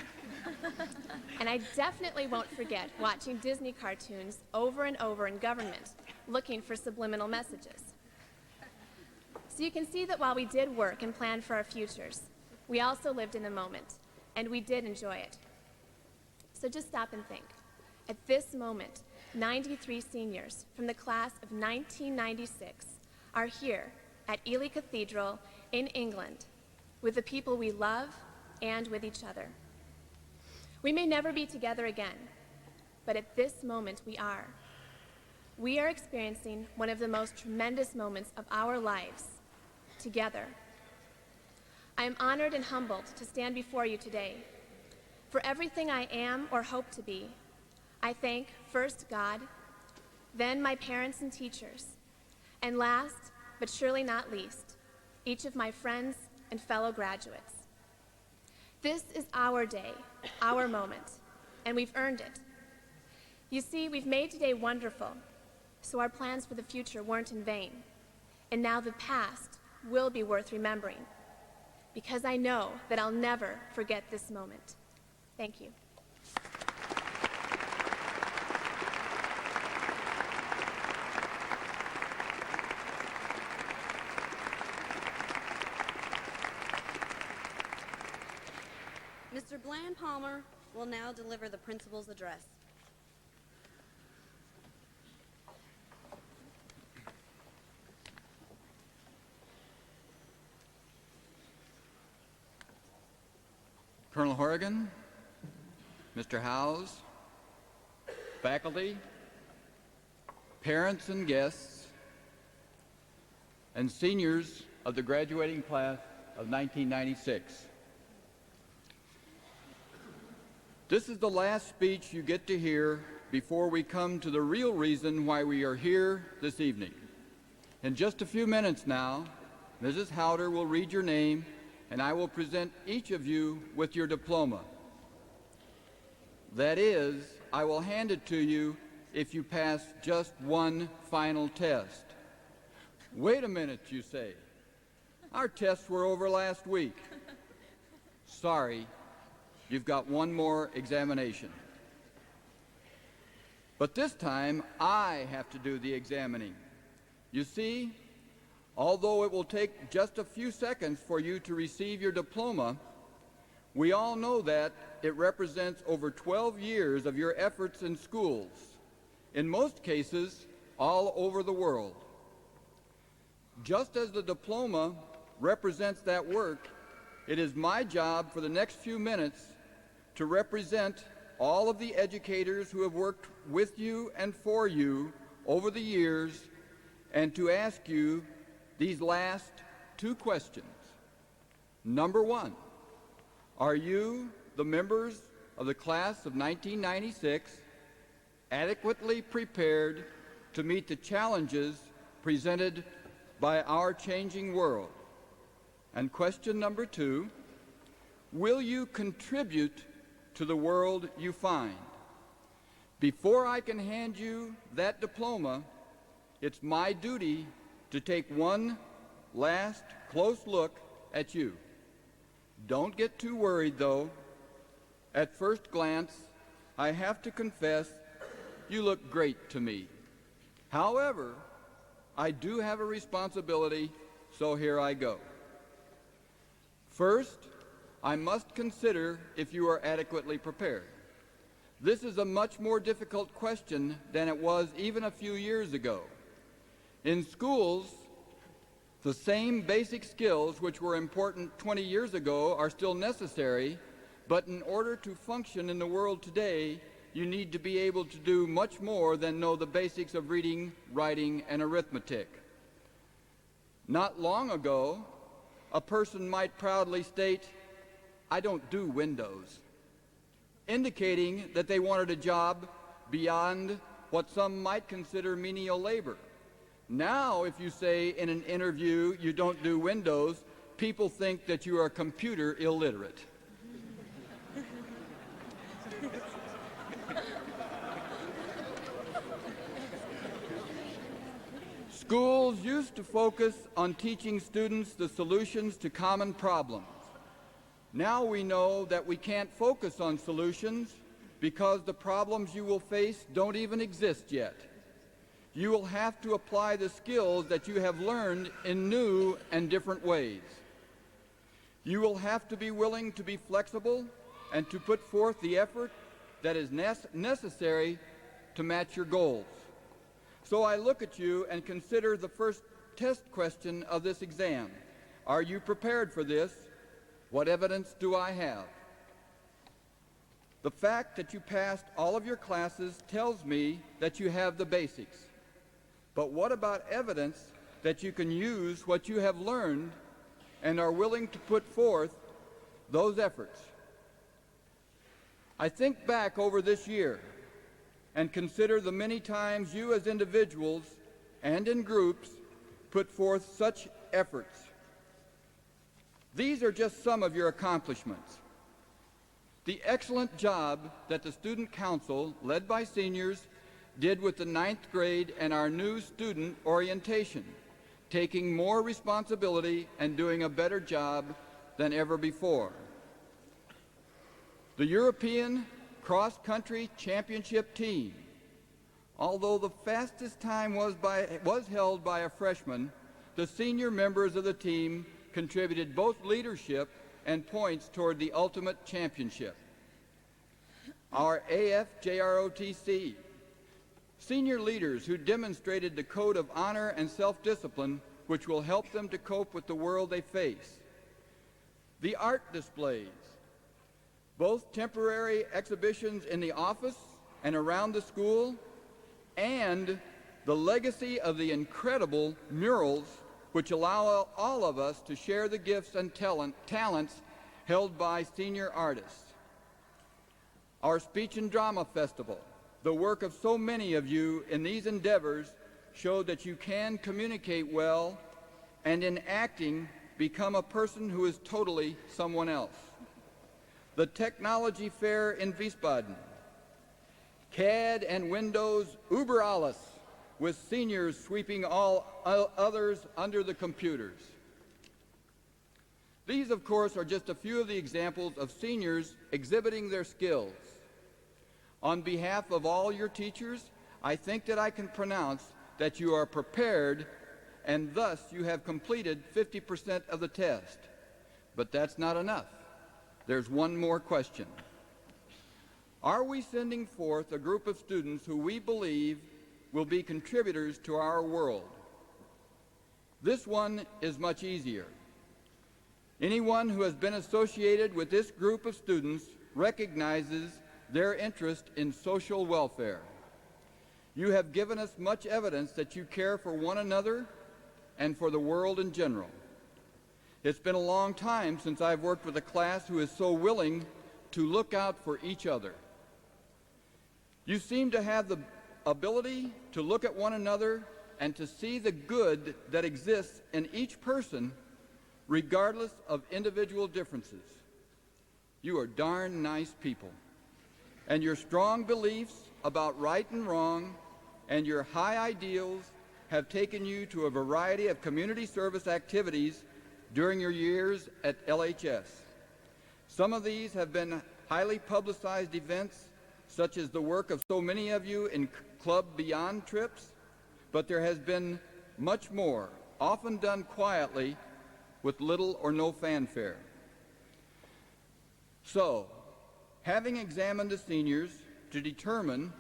And I definitely won't forget watching Disney cartoons over and over in government, looking for subliminal messages. So you can see that while we did work and plan for our futures, we also lived in the moment, and we did enjoy it. So just stop and think. At this moment, 93 seniors from the class of 1996 are here at Ely Cathedral in England with the people we love and with each other. We may never be together again, but at this moment we are. We are experiencing one of the most tremendous moments of our lives together. I am honored and humbled to stand before you today. For everything I am or hope to be, I thank first God, then my parents and teachers, and last, but surely not least, each of my friends and fellow graduates. This is our day, our moment, and we've earned it. You see, we've made today wonderful, so our plans for the future weren't in vain. And now the past will be worth remembering, because I know that I'll never forget this moment. Thank you. Mr. Bland Palmer will now deliver the principal's address. Colonel Horrigan, Mr. Howes, faculty, parents and guests, and seniors of the graduating class of 1996. This is the last speech you get to hear before we come to the real reason why we are here this evening. In just a few minutes now, Mrs. Howder will read your name, and I will present each of you with your diploma. That is, I will hand it to you if you pass just one final test. Wait a minute, you say. Our tests were over last week. Sorry, you've got one more examination. But this time, I have to do the examining. You see, although it will take just a few seconds for you to receive your diploma, we all know that it represents over 12 years of your efforts in schools, in most cases, all over the world. Just as the diploma represents that work, it is my job for the next few minutes to represent all of the educators who have worked with you and for you over the years and to ask you these last two questions. Number one, are you, the members of the class of 1996, adequately prepared to meet the challenges presented by our changing world? And question number two, will you contribute to the world you find? Before I can hand you that diploma, it's my duty to take one last close look at you. Don't get too worried, though. At first glance, I have to confess, you look great to me. However, I do have a responsibility, so here I go. First, I must consider if you are adequately prepared. This is a much more difficult question than it was even a few years ago. In schools, the same basic skills which were important 20 years ago are still necessary, but in order to function in the world today, you need to be able to do much more than know the basics of reading, writing, and arithmetic. Not long ago, a person might proudly state, "I don't do Windows," indicating that they wanted a job beyond what some might consider menial labor. Now, if you say in an interview you don't do Windows, people think that you are computer illiterate. Schools used to focus on teaching students the solutions to common problems. Now we know that we can't focus on solutions because the problems you will face don't even exist yet. You will have to apply the skills that you have learned in new and different ways. You will have to be willing to be flexible and to put forth the effort that is necessary to match your goals. So I look at you and consider the first test question of this exam. Are you prepared for this? What evidence do I have? The fact that you passed all of your classes tells me that you have the basics. But what about evidence that you can use what you have learned and are willing to put forth those efforts? I think back over this year and consider the many times you as individuals and in groups put forth such efforts. These are just some of your accomplishments. The excellent job that the Student Council, led by seniors, did with the 9th grade and our new student orientation, taking more responsibility and doing a better job than ever before. The European cross-country championship team, although the fastest time was held by a freshman, the senior members of the team contributed both leadership and points toward the ultimate championship. Our AFJROTC, senior leaders who demonstrated the code of honor and self-discipline which will help them to cope with the world they face. The art displays, both temporary exhibitions in the office and around the school, and the legacy of the incredible murals which allow all of us to share the gifts and talents held by senior artists. Our Speech and Drama Festival, the work of so many of you in these endeavors, showed that you can communicate well and in acting become a person who is totally someone else. The Technology Fair in Wiesbaden, CAD and Windows über alles, with seniors sweeping all others under the computers. These, of course, are just a few of the examples of seniors exhibiting their skills. On behalf of all your teachers, I think that I can pronounce that you are prepared and thus you have completed 50% of the test. But that's not enough. There's one more question. Are we sending forth a group of students who we believe will be contributors to our world? This one is much easier. Anyone who has been associated with this group of students recognizes their interest in social welfare. You have given us much evidence that you care for one another and for the world in general. It's been a long time since I've worked with a class who is so willing to look out for each other. You seem to have the ability to look at one another and to see the good that exists in each person regardless of individual differences. You are darn nice people. And your strong beliefs about right and wrong and your high ideals have taken you to a variety of community service activities during your years at LHS. Some of these have been highly publicized events, such as the work of so many of you in Club Beyond trips, but there has been much more, often done quietly with little or no fanfare. So, having examined the seniors to determine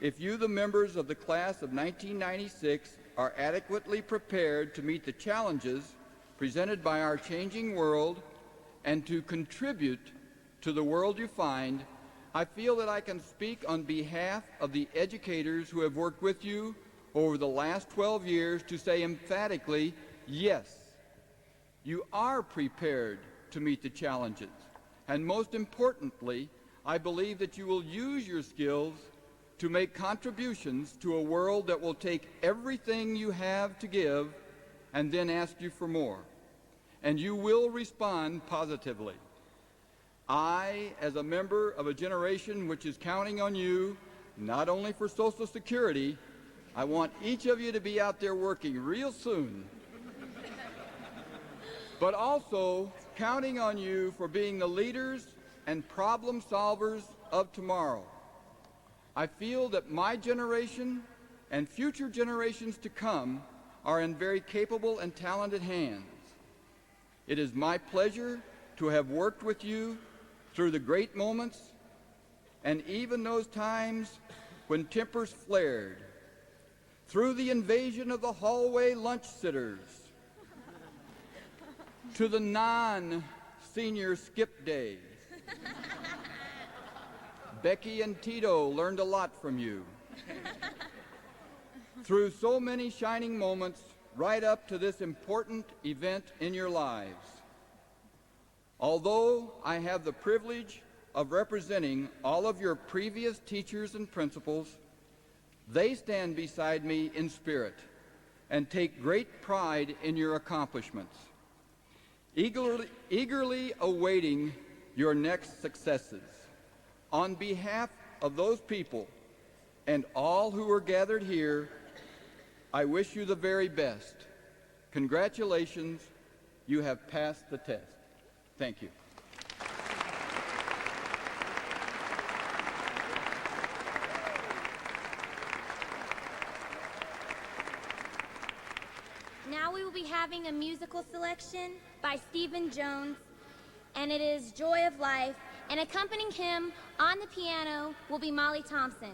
if you, the members of the class of 1996, are adequately prepared to meet the challenges presented by our changing world and to contribute to the world you find, I feel that I can speak on behalf of the educators who have worked with you over the last 12 years to say emphatically, yes, you are prepared to meet the challenges. And most importantly, I believe that you will use your skills to make contributions to a world that will take everything you have to give and then ask you for more. And you will respond positively. I, as a member of a generation which is counting on you, not only for Social Security, I want each of you to be out there working real soon, but also counting on you for being the leaders and problem solvers of tomorrow. I feel that my generation and future generations to come are in very capable and talented hands. It is my pleasure to have worked with you through the great moments and even those times when tempers flared, through the invasion of the hallway lunch sitters, to the non-senior skip days. Becky and Tito learned a lot from you. Through so many shining moments right up to this important event in your lives. Although I have the privilege of representing all of your previous teachers and principals, they stand beside me in spirit and take great pride in your accomplishments, eagerly awaiting your next successes. On behalf of those people and all who are gathered here, I wish you the very best. Congratulations, you have passed the test. Thank you. Now we will be having a musical selection by Stephen Jones, and it is Joy of Life, and accompanying him on the piano will be Molly Thompson.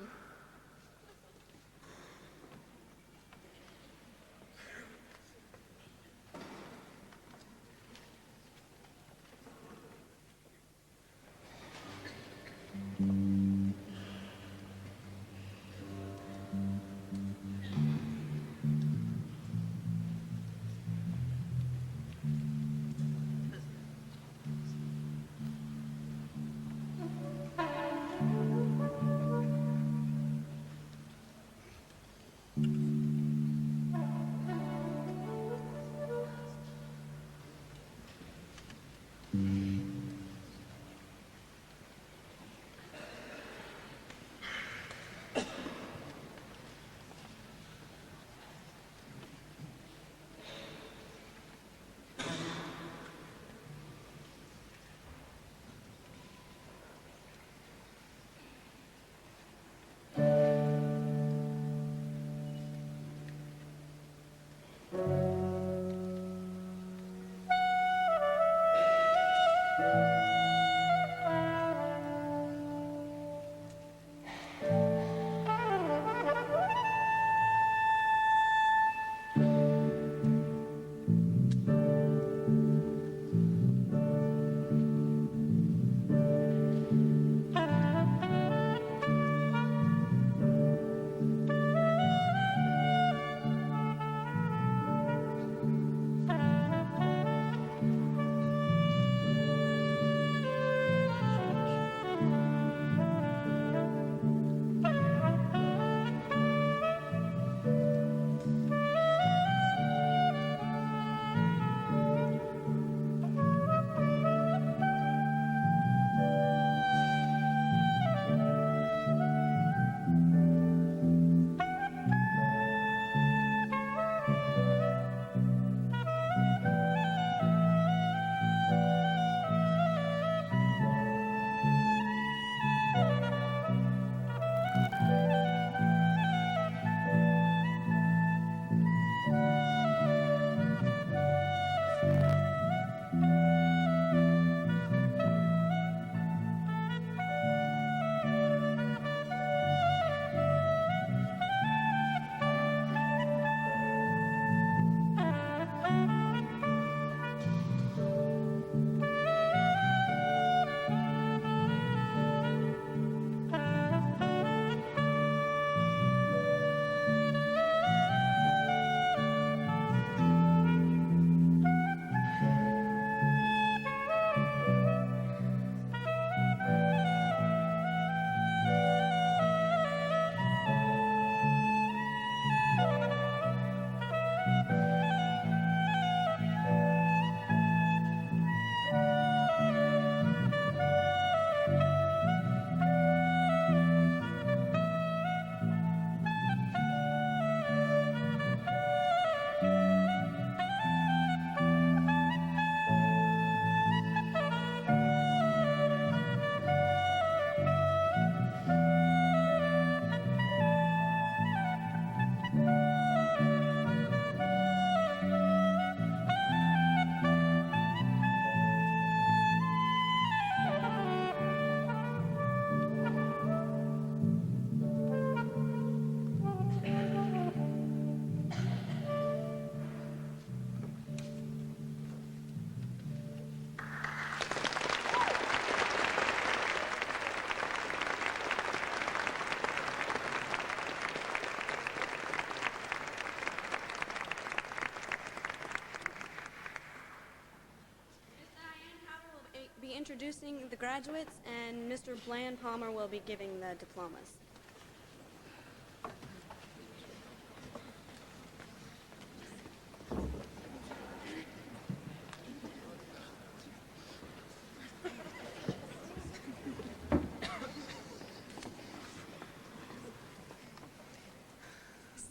introducing the graduates, and Mr. Bland Palmer will be giving the diplomas.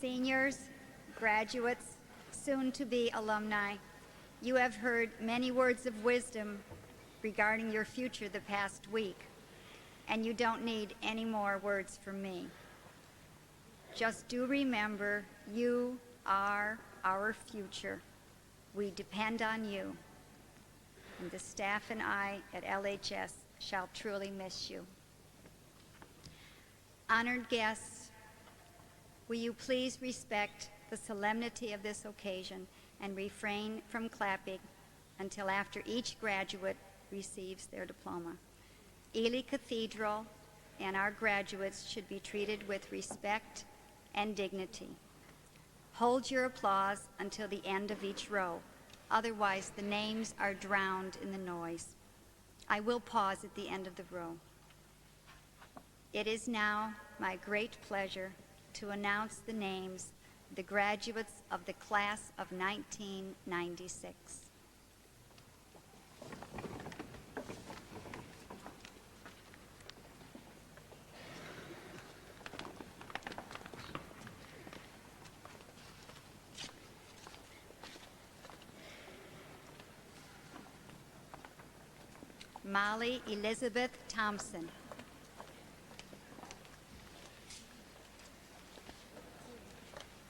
Seniors, graduates, soon-to-be alumni, you have heard many words of wisdom regarding your future the past week, and you don't need any more words from me. Just do remember, you are our future. We depend on you, and the staff and I at LHS shall truly miss you. Honored guests, will you please respect the solemnity of this occasion and refrain from clapping until after each graduate receives their diploma. Ely Cathedral and our graduates should be treated with respect and dignity. Hold your applause until the end of each row, otherwise the names are drowned in the noise. I will pause at the end of the row. It is now my great pleasure to announce the names of the graduates of the class of 1996. Molly Elizabeth Thompson.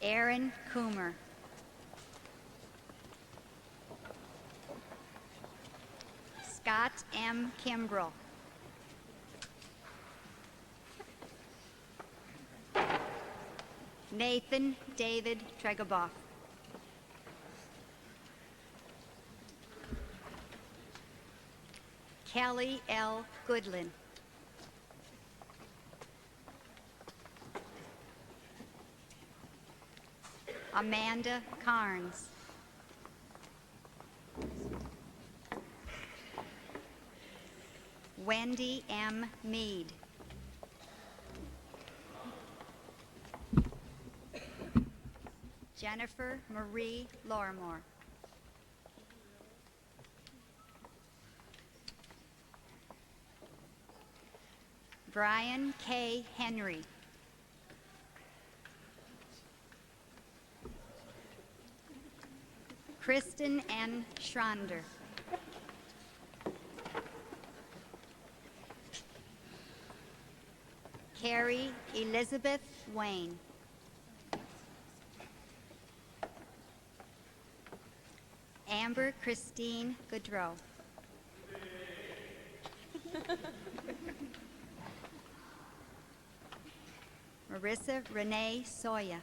Aaron Coomer. Scott M. Kimbrell. Nathan David Tregaboff. Kelly L. Goodlin. Amanda Carnes. Wendy M. Mead. Jennifer Marie Lorimore. Brian K. Henry. Kristen N. Schrander. Carrie Elizabeth Wayne. Amber Christine Goodrow. Marissa Renee Soya.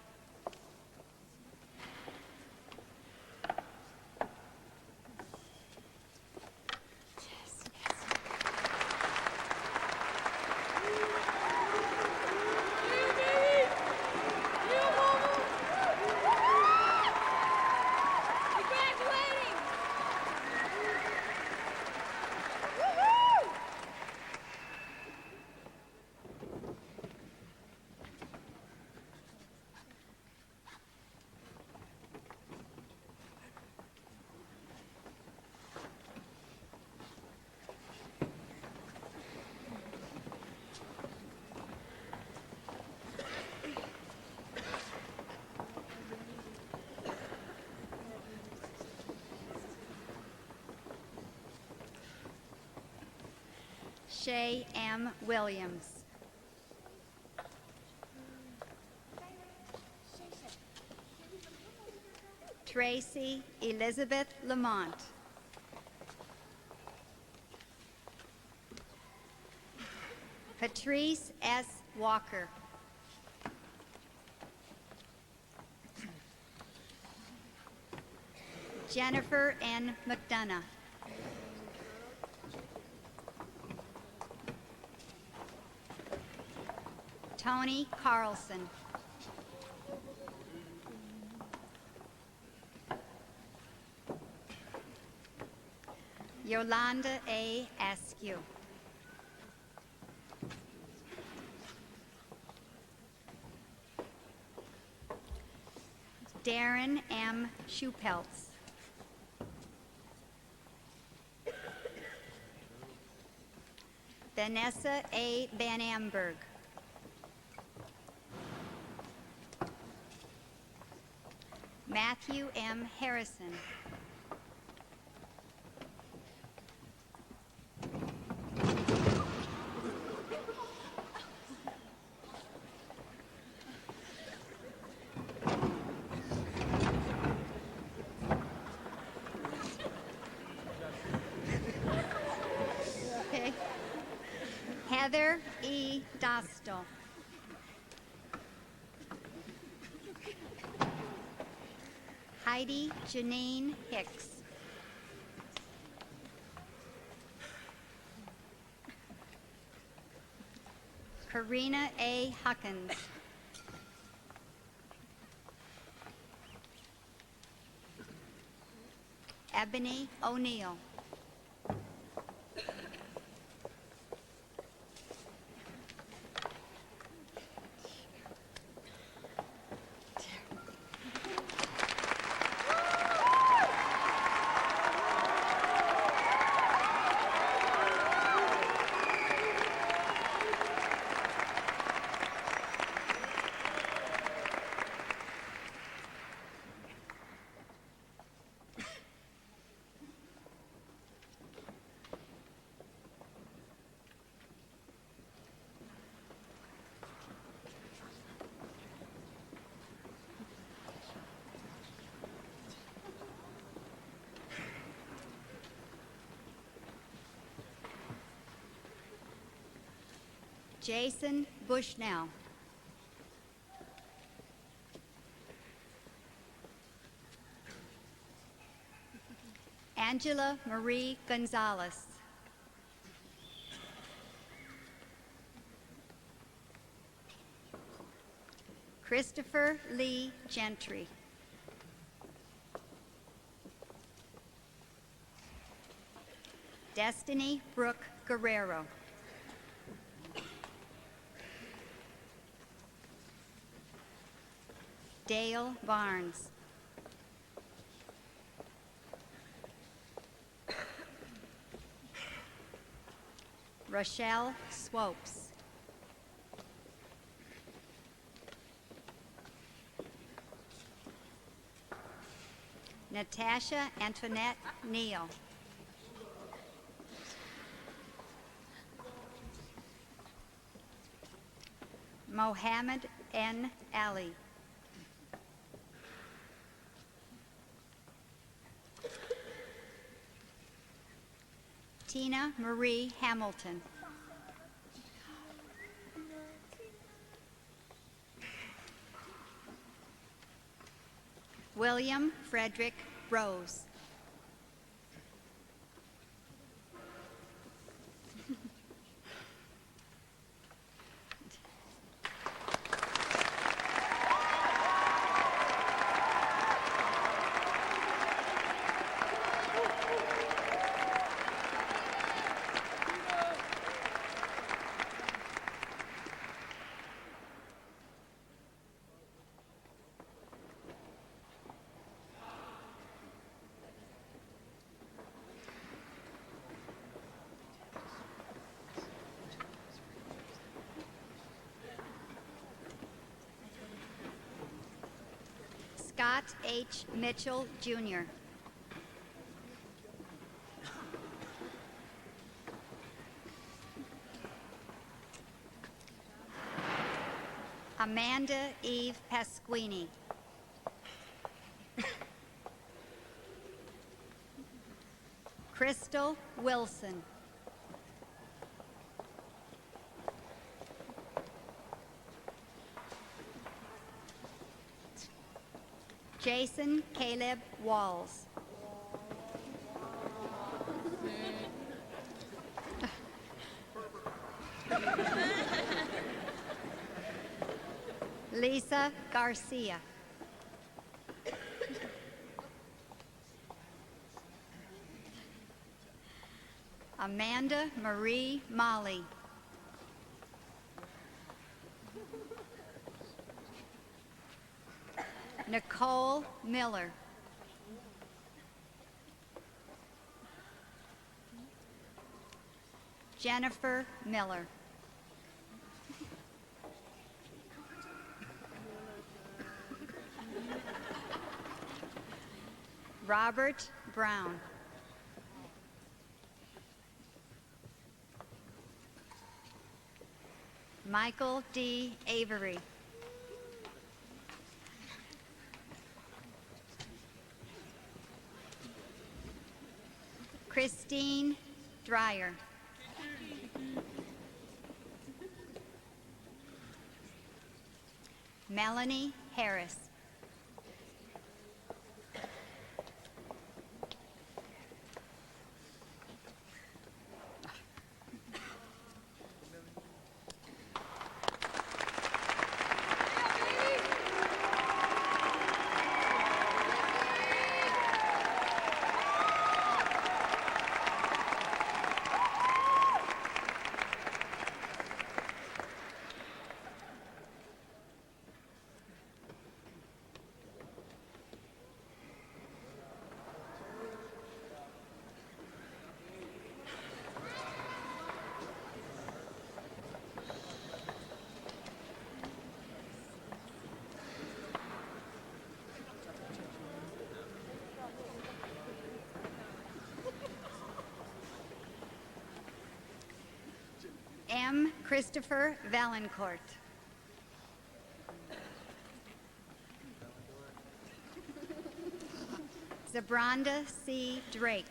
Shay M. Williams. Tracy Elizabeth Lamont. Patrice S. Walker. Jennifer N. McDonough. Tony Carlson. Yolanda A. Askew. Darren M. Schupeltz. Vanessa A. Van Amberg. Matthew M. Harrison. Okay. Heather E. Dostal. Heidi Janine Hicks. Karina A. Huckins. Ebony O'Neill. Jason Bushnell. Angela Marie Gonzalez. Christopher Lee Gentry. Destiny Brooke Guerrero. Dale Barnes. Rochelle Swopes. Natasha Antoinette Neal. Mohammed N. Ali. Tina Marie Hamilton. William Frederick Rose. Scott H. Mitchell, Jr. Amanda Eve Pasquini. Crystal Wilson. Jason Caleb Walls. Lisa Garcia. Amanda Marie Molly. Nicole Miller. Jennifer Miller. Robert Brown. Michael D. Avery. Christine Dreyer. Melanie Harris. M. Christopher Valancourt. Zabronda C. Drake.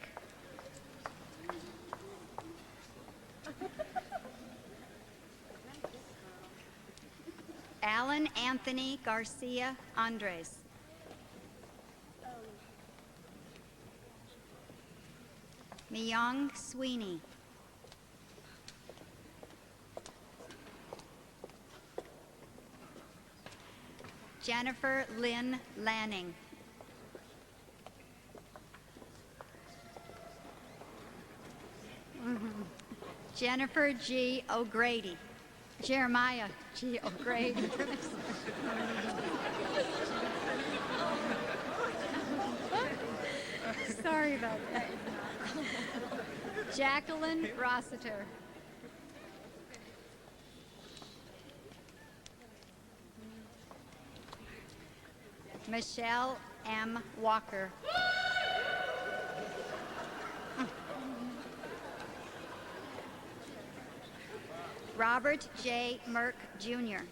Alan Anthony Garcia Andres. Myung Sweeney. Jennifer Lynn Lanning. Jennifer G. O'Grady. Jeremiah G. O'Grady. Sorry about that. Jacqueline Rossiter. Michelle M. Walker. Robert J. Merck, Jr.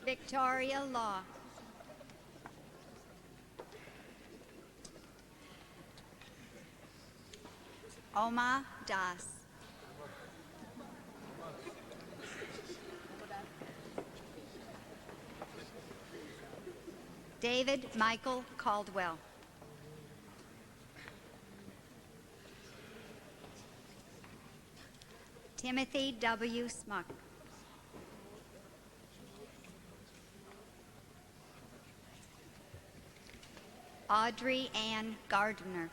Victoria Law. Oma Das. David Michael Caldwell. Timothy W. Smuck. Audrey Ann Gardner.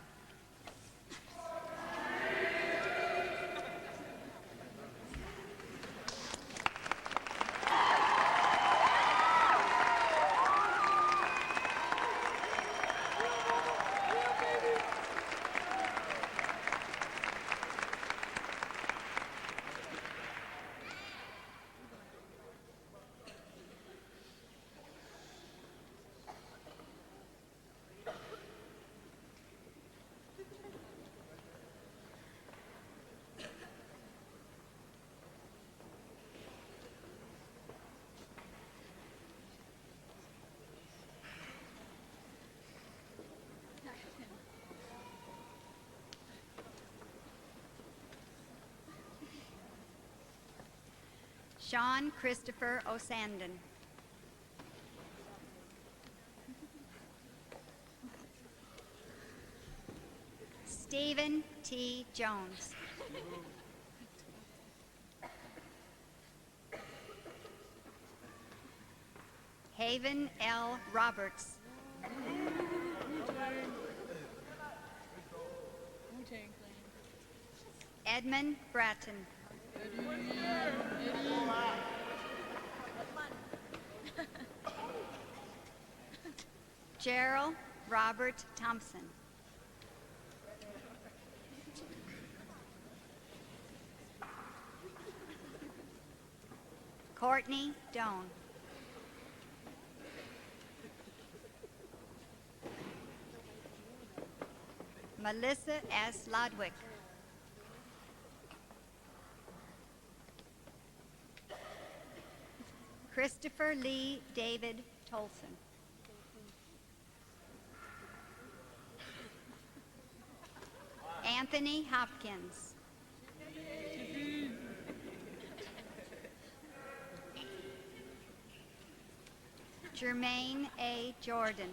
Sean Christopher O'Sandon. Stephen T. Jones. Haven L. Roberts. Edmund Bratton. Gerald Robert Thompson. Courtney Doan. Melissa S. Lodwick. Christopher Lee David Tolson. Anthony Hopkins. Jermaine A. Jordan.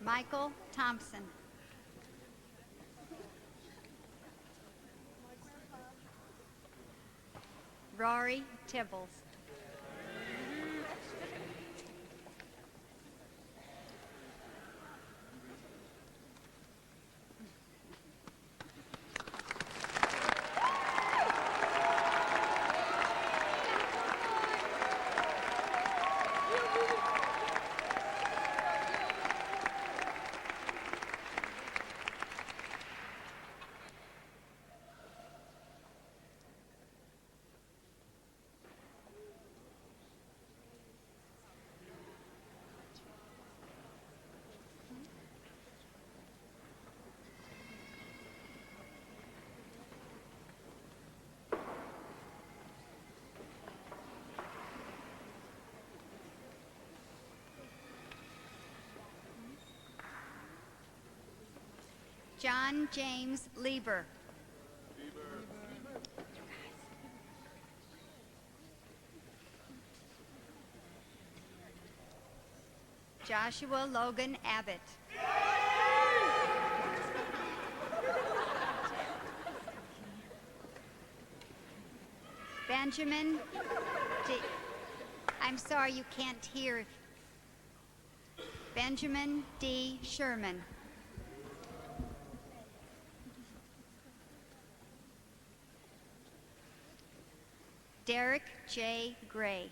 Michael Thompson. Rory Tibbles. John James Lieber. Joshua Logan Abbott. Benjamin D. I'm sorry, you can't hear. Benjamin D. Sherman. Derek J. Gray.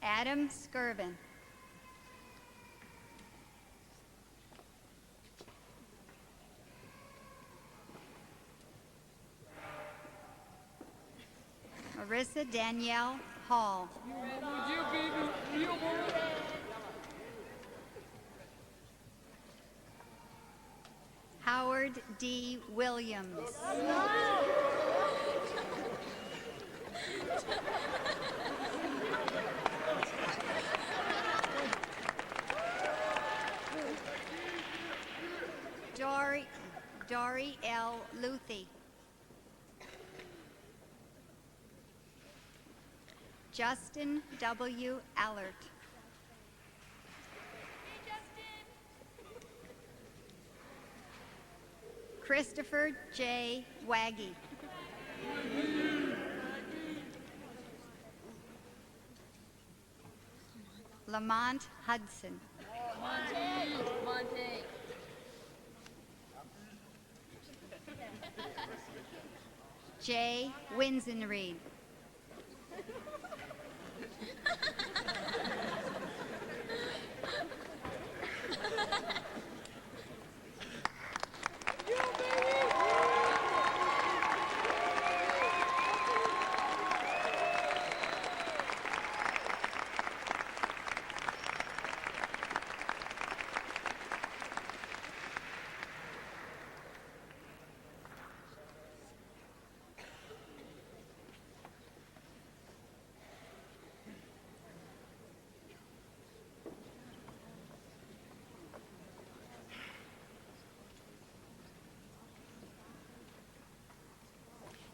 Adam Skirvin. Marissa Danielle Hall. Howard D. Williams. Dory L. Luthi. Justin W. Allert. Christopher J. Waggy. Lamont Hudson. Monte. Jay Winsenreed.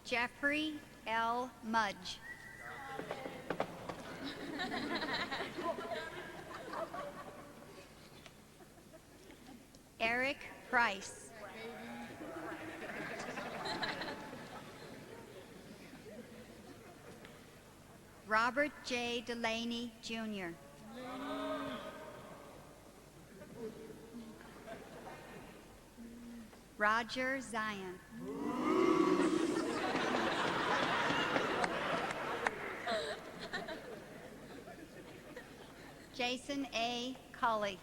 Jeffrey L. Mudge. Eric Price. Robert J. Delaney, Jr. Roger Zion. Jason A. Culley.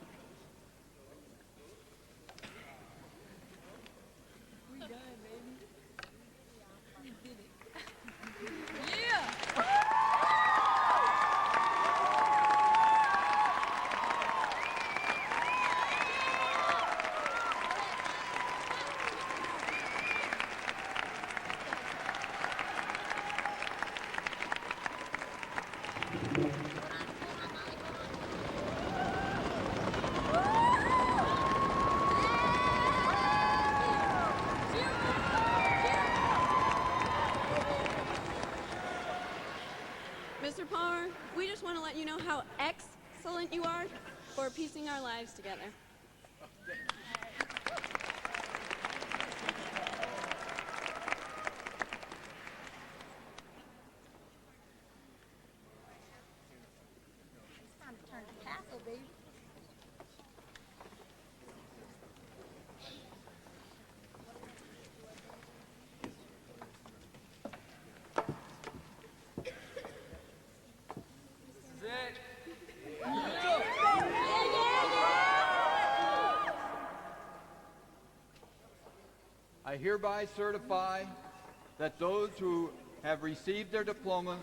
Mr. Palmer, we just want to let you know how excellent you are for piecing our lives together. It's time to turn to castle, baby. I hereby certify that those who have received their diploma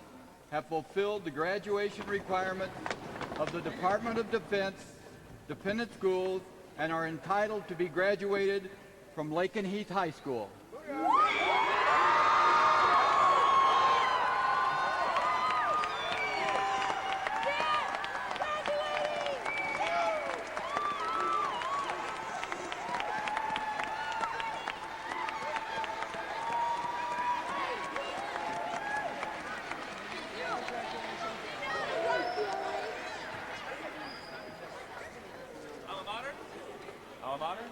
have fulfilled the graduation requirements of the Department of Defense, dependent schools, and are entitled to be graduated from Lakenheath High School. Alma mater?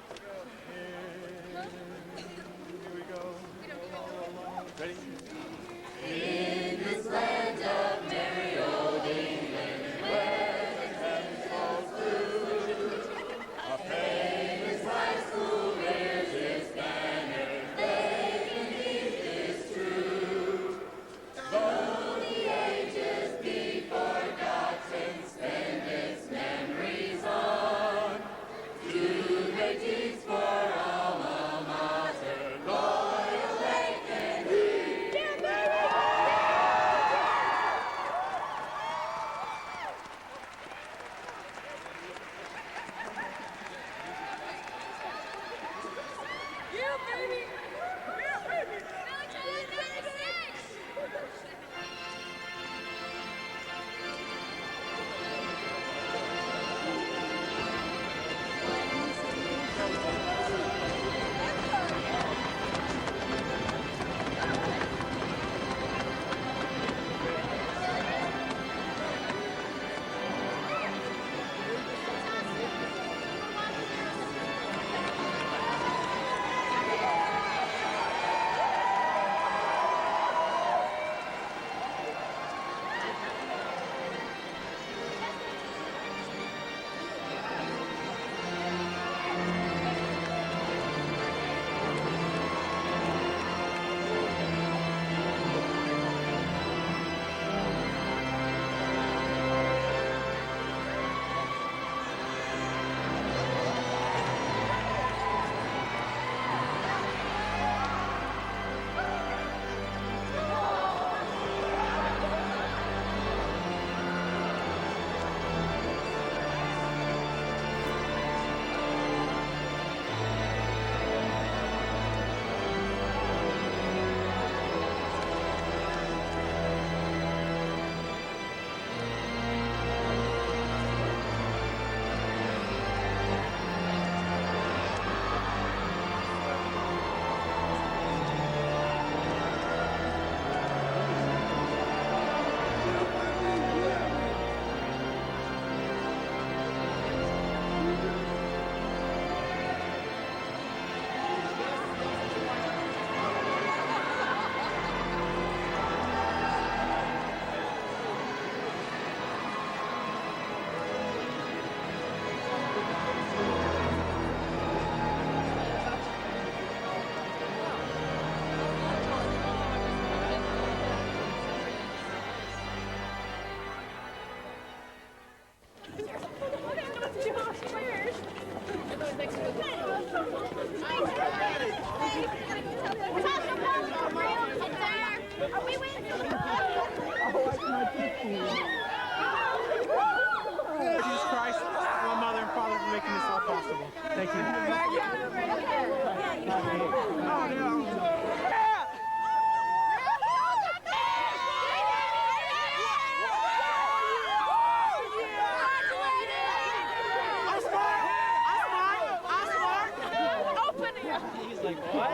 Jesus Christ, my mother and father for making this all possible. Thank you. I'm smart. Open it. He's like, what?